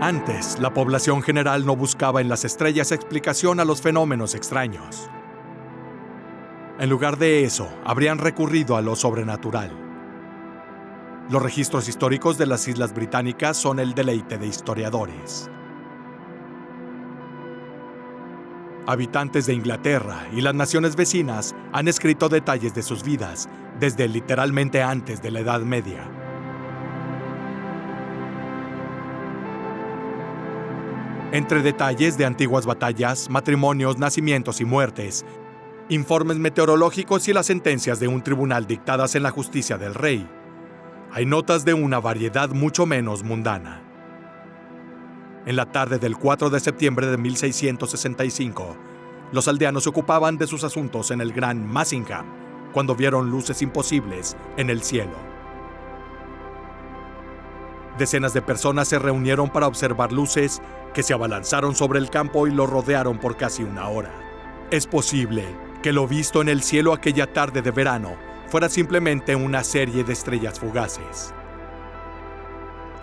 Speaker 1: Antes, la población general no buscaba en las estrellas explicación a los fenómenos extraños. En lugar de eso, habrían recurrido a lo sobrenatural. Los registros históricos de las Islas Británicas son el deleite de historiadores. Habitantes de Inglaterra y las naciones vecinas han escrito detalles de sus vidas desde literalmente antes de la Edad Media. Entre detalles de antiguas batallas, matrimonios, nacimientos y muertes, informes meteorológicos y las sentencias de un tribunal dictadas en la justicia del rey, hay notas de una variedad mucho menos mundana. En la tarde del 4 de septiembre de 1665, los aldeanos se ocupaban de sus asuntos en el Gran Massingham, cuando vieron luces imposibles en el cielo. Decenas de personas se reunieron para observar luces que se abalanzaron sobre el campo y lo rodearon por casi una hora. Es posible que lo visto en el cielo aquella tarde de verano fuera simplemente una serie de estrellas fugaces.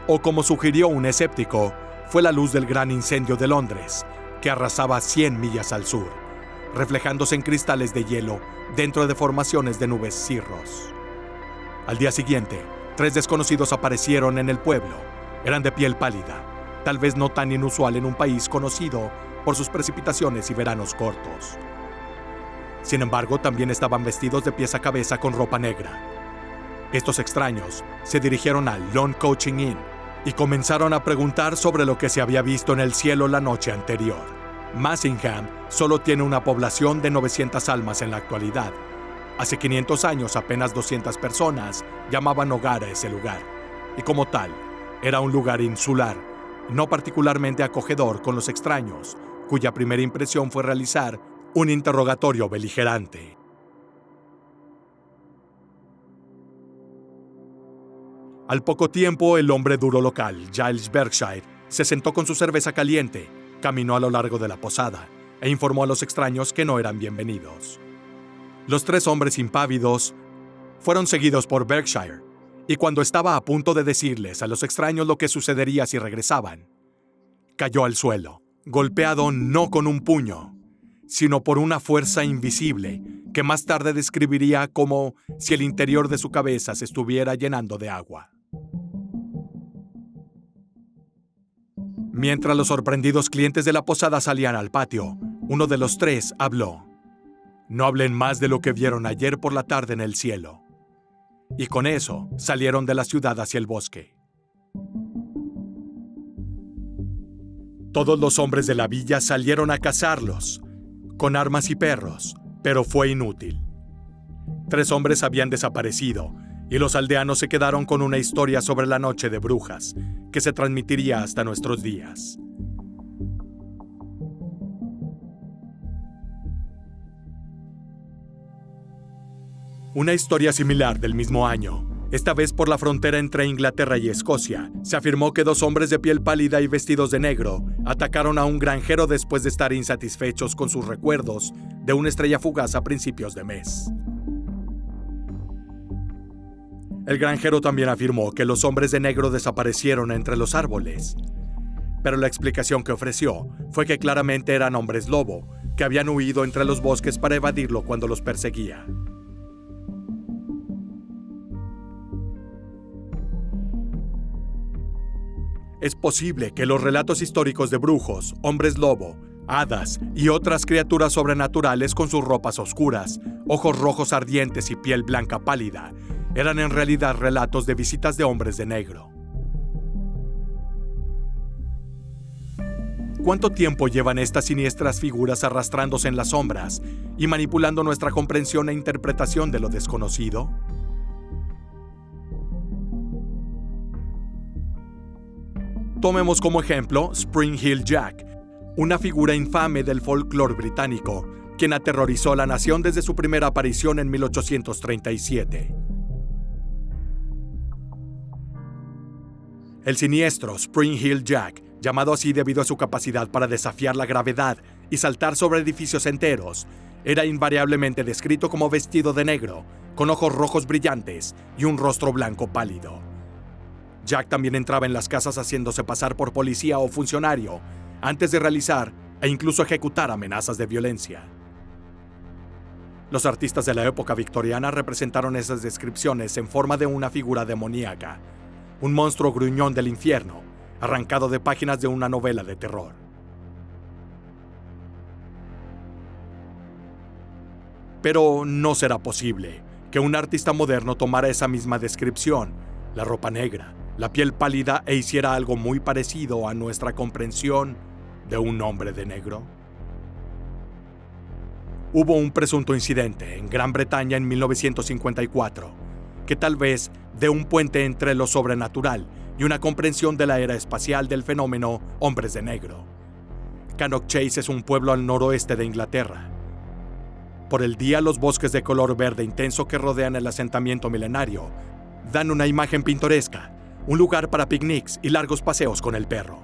Speaker 1: O como sugirió un escéptico, fue la luz del gran incendio de Londres, que arrasaba 100 millas al sur, reflejándose en cristales de hielo dentro de formaciones de nubes cirros. Al día siguiente, 3 desconocidos aparecieron en el pueblo. Eran de piel pálida, tal vez no tan inusual en un país conocido por sus precipitaciones y veranos cortos. Sin embargo, también estaban vestidos de pies a cabeza con ropa negra. Estos extraños se dirigieron al Lone Coaching Inn y comenzaron a preguntar sobre lo que se había visto en el cielo la noche anterior. Massingham solo tiene una población de 900 almas en la actualidad. Hace 500 años apenas 200 personas llamaban hogar a ese lugar, y como tal, era un lugar insular, no particularmente acogedor con los extraños, cuya primera impresión fue realizar un interrogatorio beligerante. Al poco tiempo, el hombre duro local, Giles Berkshire, se sentó con su cerveza caliente, caminó a lo largo de la posada e informó a los extraños que no eran bienvenidos. Los 3 hombres impávidos fueron seguidos por Berkshire, y cuando estaba a punto de decirles a los extraños lo que sucedería si regresaban, cayó al suelo, golpeado no con un puño, sino por una fuerza invisible que más tarde describiría como si el interior de su cabeza se estuviera llenando de agua. Mientras los sorprendidos clientes de la posada salían al patio, uno de los 3 habló. No hablen más de lo que vieron ayer por la tarde en el cielo. Y con eso salieron de la ciudad hacia el bosque. Todos los hombres de la villa salieron a cazarlos, con armas y perros, pero fue inútil. 3 hombres habían desaparecido, y los aldeanos se quedaron con una historia sobre la noche de brujas, que se transmitiría hasta nuestros días. Una historia similar del mismo año Esta vez por la frontera entre Inglaterra y Escocia, se afirmó que 2 hombres de piel pálida y vestidos de negro atacaron a un granjero después de estar insatisfechos con sus recuerdos de una estrella fugaz a principios de mes. El granjero también afirmó que los hombres de negro desaparecieron entre los árboles, pero la explicación que ofreció fue que claramente eran hombres lobo, que habían huido entre los bosques para evadirlo cuando los perseguía. Es posible que los relatos históricos de brujos, hombres lobo, hadas y otras criaturas sobrenaturales con sus ropas oscuras, ojos rojos ardientes y piel blanca pálida eran en realidad relatos de visitas de hombres de negro. ¿Cuánto tiempo llevan estas siniestras figuras arrastrándose en las sombras y manipulando nuestra comprensión e interpretación de lo desconocido? Tomemos como ejemplo Spring Hill Jack, una figura infame del folclore británico, quien aterrorizó a la nación desde su primera aparición en 1837. El siniestro Spring Hill Jack, llamado así debido a su capacidad para desafiar la gravedad y saltar sobre edificios enteros, era invariablemente descrito como vestido de negro, con ojos rojos brillantes y un rostro blanco pálido. Jack también entraba en las casas haciéndose pasar por policía o funcionario, antes de realizar e incluso ejecutar amenazas de violencia. Los artistas de la época victoriana representaron esas descripciones en forma de una figura demoníaca, un monstruo gruñón del infierno, arrancado de páginas de una novela de terror. Pero no será posible que un artista moderno tomara esa misma descripción, la ropa negra, la piel pálida, e hiciera algo muy parecido a nuestra comprensión de un hombre de negro. Hubo un presunto incidente en Gran Bretaña en 1954, que tal vez dé un puente entre lo sobrenatural y una comprensión de la era espacial del fenómeno hombres de negro. Cannock Chase es un pueblo al noroeste de Inglaterra. Por el día, los bosques de color verde intenso que rodean el asentamiento milenario dan una imagen pintoresca, un lugar para picnics y largos paseos con el perro.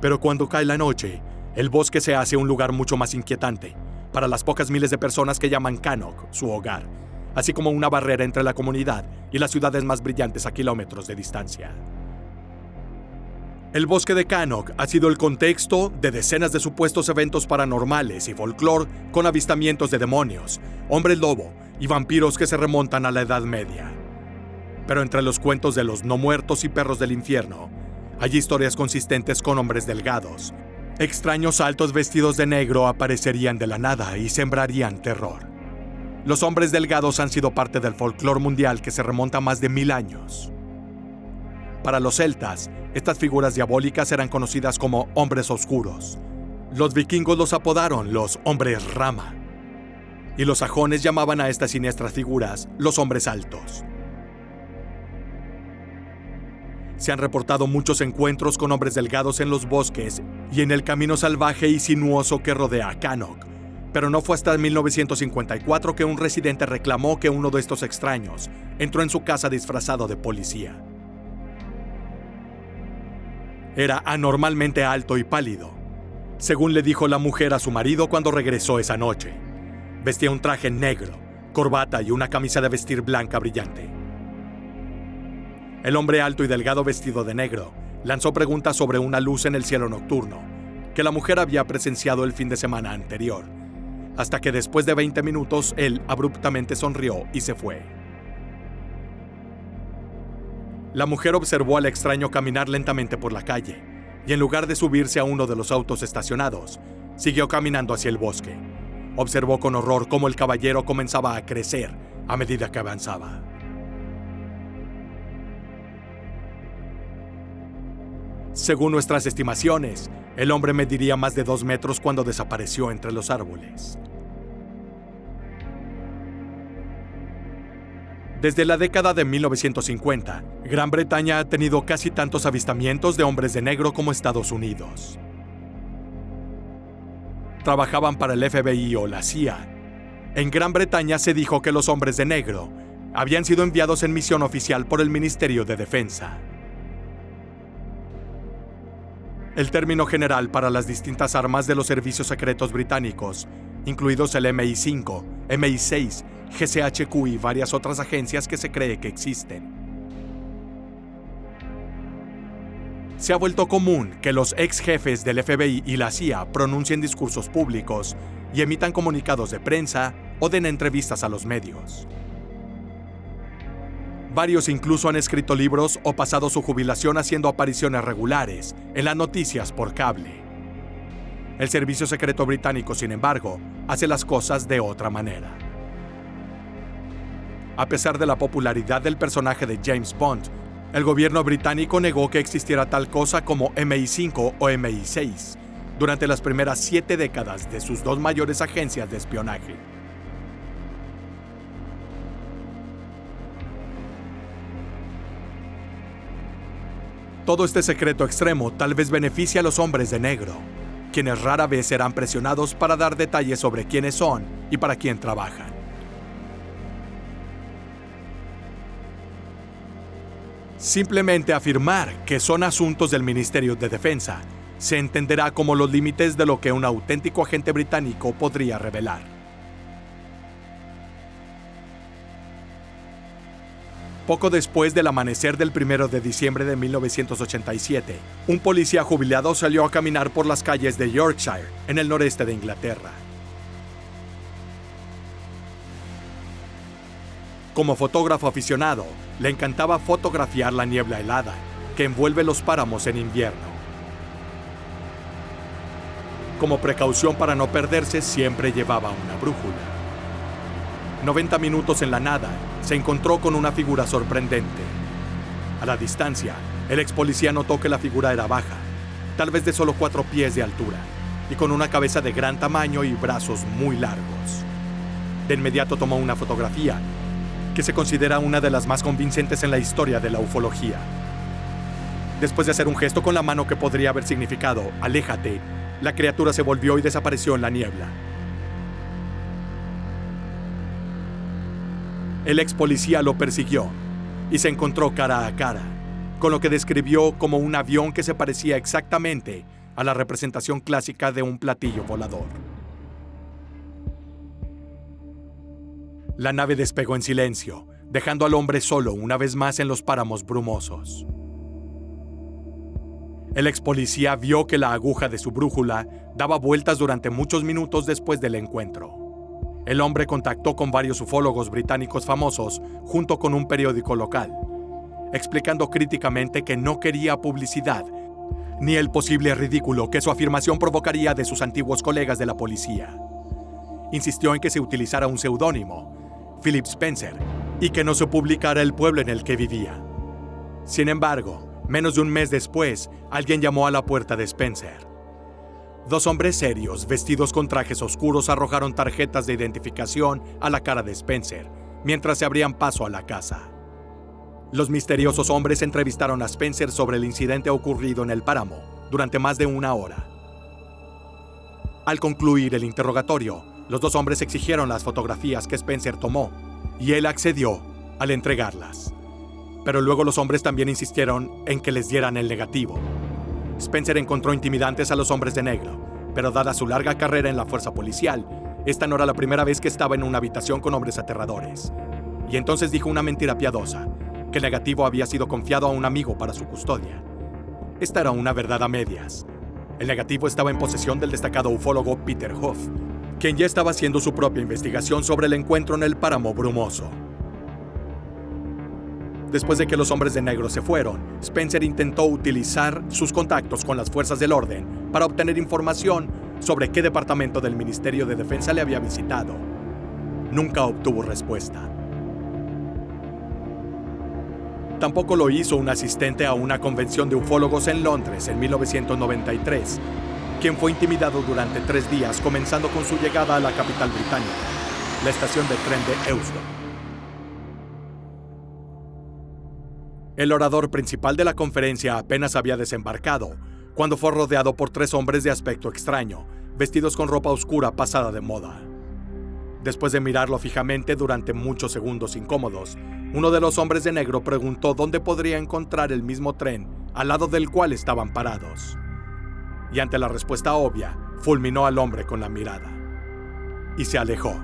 Speaker 1: Pero cuando cae la noche, el bosque se hace un lugar mucho más inquietante para las pocas miles de personas que llaman Cannock su hogar, así como una barrera entre la comunidad y las ciudades más brillantes a kilómetros de distancia. El bosque de Cannock ha sido el contexto de decenas de supuestos eventos paranormales y folclore con avistamientos de demonios, hombres lobo y vampiros que se remontan a la Edad Media. Pero entre los cuentos de los no muertos y perros del infierno, hay historias consistentes con hombres delgados. Extraños altos vestidos de negro aparecerían de la nada y sembrarían terror. Los hombres delgados han sido parte del folclore mundial que se remonta a más de 1000 años. Para los celtas, estas figuras diabólicas eran conocidas como hombres oscuros. Los vikingos los apodaron los hombres rama. Y los sajones llamaban a estas siniestras figuras los hombres altos. Se han reportado muchos encuentros con hombres delgados en los bosques y en el camino salvaje y sinuoso que rodea a Cannock, pero no fue hasta 1954 que un residente reclamó que uno de estos extraños entró en su casa disfrazado de policía. Era anormalmente alto y pálido, según le dijo la mujer a su marido cuando regresó esa noche. Vestía un traje negro, corbata y una camisa de vestir blanca brillante. El hombre alto y delgado vestido de negro lanzó preguntas sobre una luz en el cielo nocturno que la mujer había presenciado el fin de semana anterior, hasta que después de 20 minutos él abruptamente sonrió y se fue. La mujer observó al extraño caminar lentamente por la calle y en lugar de subirse a uno de los autos estacionados, siguió caminando hacia el bosque. Observó con horror cómo el caballero comenzaba a crecer a medida que avanzaba. Según nuestras estimaciones, el hombre mediría más de 2 metros cuando desapareció entre los árboles. Desde la década de 1950, Gran Bretaña ha tenido casi tantos avistamientos de hombres de negro como Estados Unidos. Trabajaban para el FBI o la CIA. En Gran Bretaña se dijo que los hombres de negro habían sido enviados en misión oficial por el Ministerio de Defensa. El término general para las distintas armas de los servicios secretos británicos, incluidos el MI5, MI6, GCHQ y varias otras agencias que se cree que existen. Se ha vuelto común que los ex jefes del FBI y la CIA pronuncien discursos públicos y emitan comunicados de prensa o den entrevistas a los medios. Varios incluso han escrito libros o pasado su jubilación haciendo apariciones regulares en las noticias por cable. El Servicio Secreto Británico, sin embargo, hace las cosas de otra manera. A pesar de la popularidad del personaje de James Bond, el gobierno británico negó que existiera tal cosa como MI5 o MI6 durante las primeras 7 décadas de sus 2 mayores agencias de espionaje. Todo este secreto extremo tal vez beneficie a los hombres de negro, quienes rara vez serán presionados para dar detalles sobre quiénes son y para quién trabajan. Simplemente afirmar que son asuntos del Ministerio de Defensa se entenderá como los límites de lo que un auténtico agente británico podría revelar. Poco después del amanecer del 1 de diciembre de 1987, un policía jubilado salió a caminar por las calles de Yorkshire, en el noreste de Inglaterra. Como fotógrafo aficionado, le encantaba fotografiar la niebla helada que envuelve los páramos en invierno. Como precaución para no perderse, siempre llevaba una brújula. 90 minutos en la nada, se encontró con una figura sorprendente. A la distancia, el ex policía notó que la figura era baja, tal vez de solo 4 pies de altura, y con una cabeza de gran tamaño y brazos muy largos. De inmediato tomó una fotografía, que se considera una de las más convincentes en la historia de la ufología. Después de hacer un gesto con la mano que podría haber significado «aléjate», la criatura se volvió y desapareció en la niebla. El ex policía lo persiguió y se encontró cara a cara, con lo que describió como un avión que se parecía exactamente a la representación clásica de un platillo volador. La nave despegó en silencio, dejando al hombre solo una vez más en los páramos brumosos. El ex policía vio que la aguja de su brújula daba vueltas durante muchos minutos después del encuentro. El hombre contactó con varios ufólogos británicos famosos junto con un periódico local, explicando críticamente que no quería publicidad ni el posible ridículo que su afirmación provocaría de sus antiguos colegas de la policía. Insistió en que se utilizara un seudónimo, Philip Spencer, y que no se publicara el pueblo en el que vivía. Sin embargo, menos de un mes después, alguien llamó a la puerta de Spencer. 2 hombres serios, vestidos con trajes oscuros, arrojaron tarjetas de identificación a la cara de Spencer, mientras se abrían paso a la casa. Los misteriosos hombres entrevistaron a Spencer sobre el incidente ocurrido en el páramo durante más de 1 hora. Al concluir el interrogatorio, los 2 hombres exigieron las fotografías que Spencer tomó, y él accedió al entregarlas. Pero luego los hombres también insistieron en que les dieran el negativo. Spencer encontró intimidantes a los hombres de negro, pero dada su larga carrera en la fuerza policial, esta no era la primera vez que estaba en una habitación con hombres aterradores. Y entonces dijo una mentira piadosa, que el negativo había sido confiado a un amigo para su custodia. Esta era una verdad a medias. El negativo estaba en posesión del destacado ufólogo Peter Hoff, quien ya estaba haciendo su propia investigación sobre el encuentro en el páramo brumoso. Después de que los hombres de negro se fueron, Spencer intentó utilizar sus contactos con las fuerzas del orden para obtener información sobre qué departamento del Ministerio de Defensa le había visitado. Nunca obtuvo respuesta. Tampoco lo hizo un asistente a una convención de ufólogos en Londres en 1993, quien fue intimidado durante 3 días, comenzando con su llegada a la capital británica, la estación de tren de Euston. El orador principal de la conferencia apenas había desembarcado cuando fue rodeado por 3 hombres de aspecto extraño, vestidos con ropa oscura pasada de moda. Después de mirarlo fijamente durante muchos segundos incómodos, uno de los hombres de negro preguntó dónde podría encontrar el mismo tren al lado del cual estaban parados. Y ante la respuesta obvia, fulminó al hombre con la mirada. Y se alejó.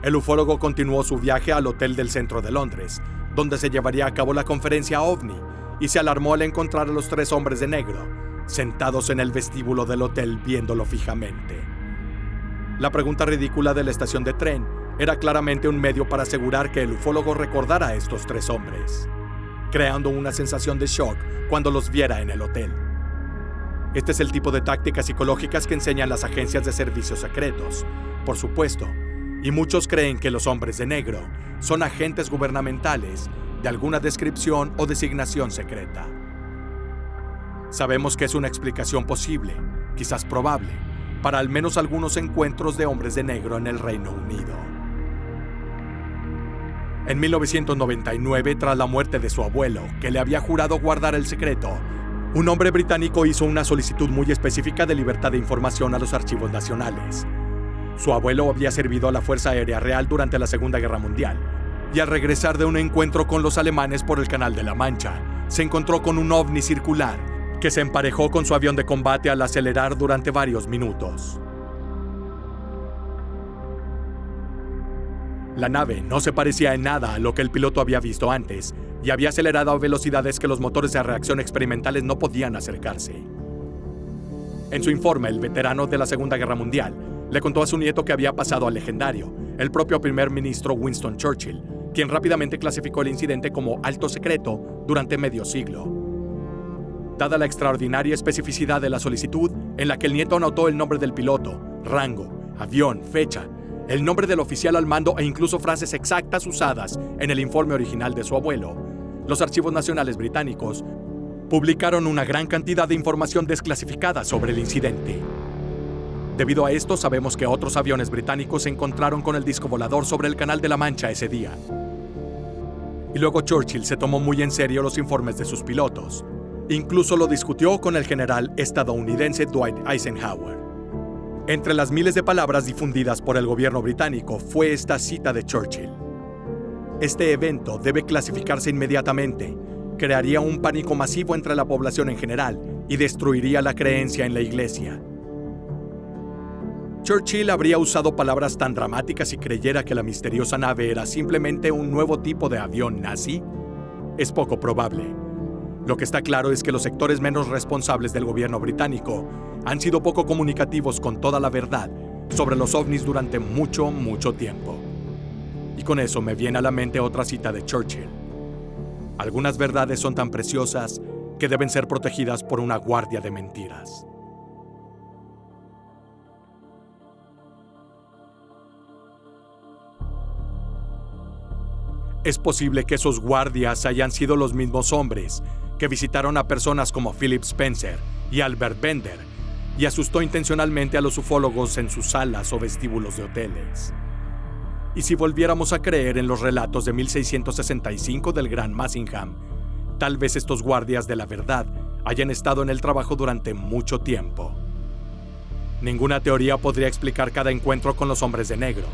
Speaker 1: El ufólogo continuó su viaje al hotel del centro de Londres, donde se llevaría a cabo la conferencia OVNI, y se alarmó al encontrar a los 3 hombres de negro, sentados en el vestíbulo del hotel viéndolo fijamente. La pregunta ridícula de la estación de tren era claramente un medio para asegurar que el ufólogo recordara a estos 3 hombres, creando una sensación de shock cuando los viera en el hotel. Este es el tipo de tácticas psicológicas que enseñan las agencias de servicios secretos, por supuesto, y muchos creen que los hombres de negro son agentes gubernamentales de alguna descripción o designación secreta. Sabemos que es una explicación posible, quizás probable, para al menos algunos encuentros de hombres de negro en el Reino Unido. En 1999, tras la muerte de su abuelo, que le había jurado guardar el secreto, un hombre británico hizo una solicitud muy específica de libertad de información a los archivos nacionales. Su abuelo había servido a la Fuerza Aérea Real durante la Segunda Guerra Mundial, y al regresar de un encuentro con los alemanes por el Canal de la Mancha, se encontró con un ovni circular que se emparejó con su avión de combate al acelerar durante varios minutos. La nave no se parecía en nada a lo que el piloto había visto antes y había acelerado a velocidades que los motores de reacción experimentales no podían acercarse. En su informe, el veterano de la Segunda Guerra Mundial le contó a su nieto que había pasado al legendario, el propio primer ministro Winston Churchill, quien rápidamente clasificó el incidente como alto secreto durante medio siglo. Dada la extraordinaria especificidad de la solicitud, en la que el nieto anotó el nombre del piloto, rango, avión, fecha, el nombre del oficial al mando e incluso frases exactas usadas en el informe original de su abuelo, los archivos nacionales británicos publicaron una gran cantidad de información desclasificada sobre el incidente. Debido a esto, sabemos que otros aviones británicos se encontraron con el disco volador sobre el Canal de la Mancha ese día. Y luego Churchill se tomó muy en serio los informes de sus pilotos. Incluso lo discutió con el general estadounidense Dwight Eisenhower. Entre las miles de palabras difundidas por el gobierno británico fue esta cita de Churchill: "Este evento debe clasificarse inmediatamente, crearía un pánico masivo entre la población en general y destruiría la creencia en la Iglesia". Churchill habría usado palabras tan dramáticas si creyera que la misteriosa nave era simplemente un nuevo tipo de avión nazi. Es poco probable. Lo que está claro es que los sectores menos responsables del gobierno británico han sido poco comunicativos con toda la verdad sobre los ovnis durante mucho tiempo. Y con eso me viene a la mente otra cita de Churchill: "Algunas verdades son tan preciosas que deben ser protegidas por una guardia de mentiras". Es posible que esos guardias hayan sido los mismos hombres que visitaron a personas como Philip Spencer y Albert Bender y asustó intencionalmente a los ufólogos en sus salas o vestíbulos de hoteles. Y si volviéramos a creer en los relatos de 1665 del Gran Massingham, tal vez estos guardias de la verdad hayan estado en el trabajo durante mucho tiempo. Ninguna teoría podría explicar cada encuentro con los hombres de negro,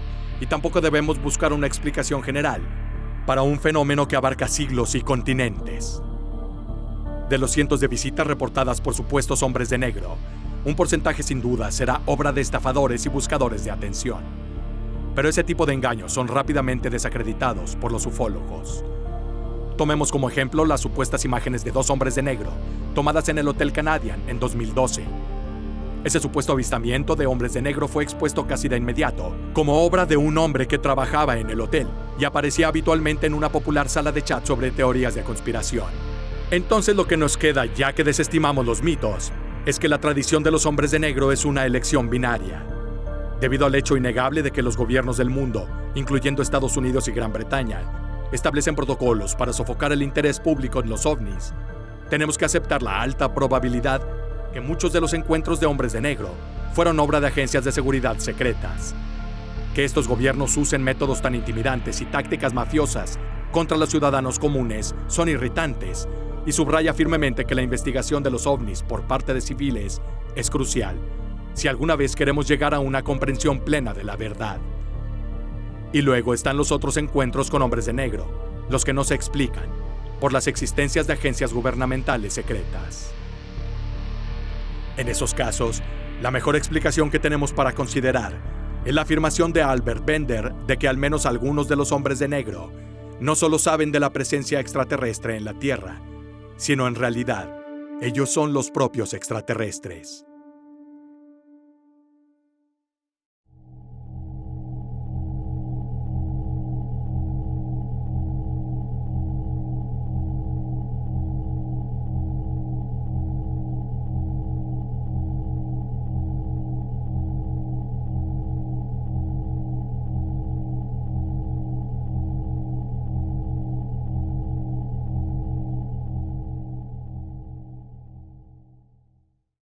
Speaker 1: y tampoco debemos buscar una explicación general para un fenómeno que abarca siglos y continentes. De los cientos de visitas reportadas por supuestos hombres de negro, un porcentaje sin duda será obra de estafadores y buscadores de atención. Pero ese tipo de engaños son rápidamente desacreditados por los ufólogos. Tomemos como ejemplo las supuestas imágenes de 2 hombres de negro, tomadas en el Hotel Canadian en 2012. Ese supuesto avistamiento de hombres de negro fue expuesto casi de inmediato como obra de un hombre que trabajaba en el hotel y aparecía habitualmente en una popular sala de chat sobre teorías de conspiración. Entonces lo que nos queda, ya que desestimamos los mitos, es que la tradición de los hombres de negro es una elección binaria. Debido al hecho innegable de que los gobiernos del mundo, incluyendo Estados Unidos y Gran Bretaña, establecen protocolos para sofocar el interés público en los ovnis, tenemos que aceptar la alta probabilidad que muchos de los encuentros de hombres de negro fueron obra de agencias de seguridad secretas. Que estos gobiernos usen métodos tan intimidantes y tácticas mafiosas contra los ciudadanos comunes son irritantes, y subraya firmemente que la investigación de los ovnis por parte de civiles es crucial si alguna vez queremos llegar a una comprensión plena de la verdad. Y luego están los otros encuentros con hombres de negro, los que no se explican, por las existencias de agencias gubernamentales secretas. En esos casos, la mejor explicación que tenemos para considerar es la afirmación de Albert Bender de que al menos algunos de los hombres de negro no solo saben de la presencia extraterrestre en la Tierra, sino en realidad, ellos son los propios extraterrestres.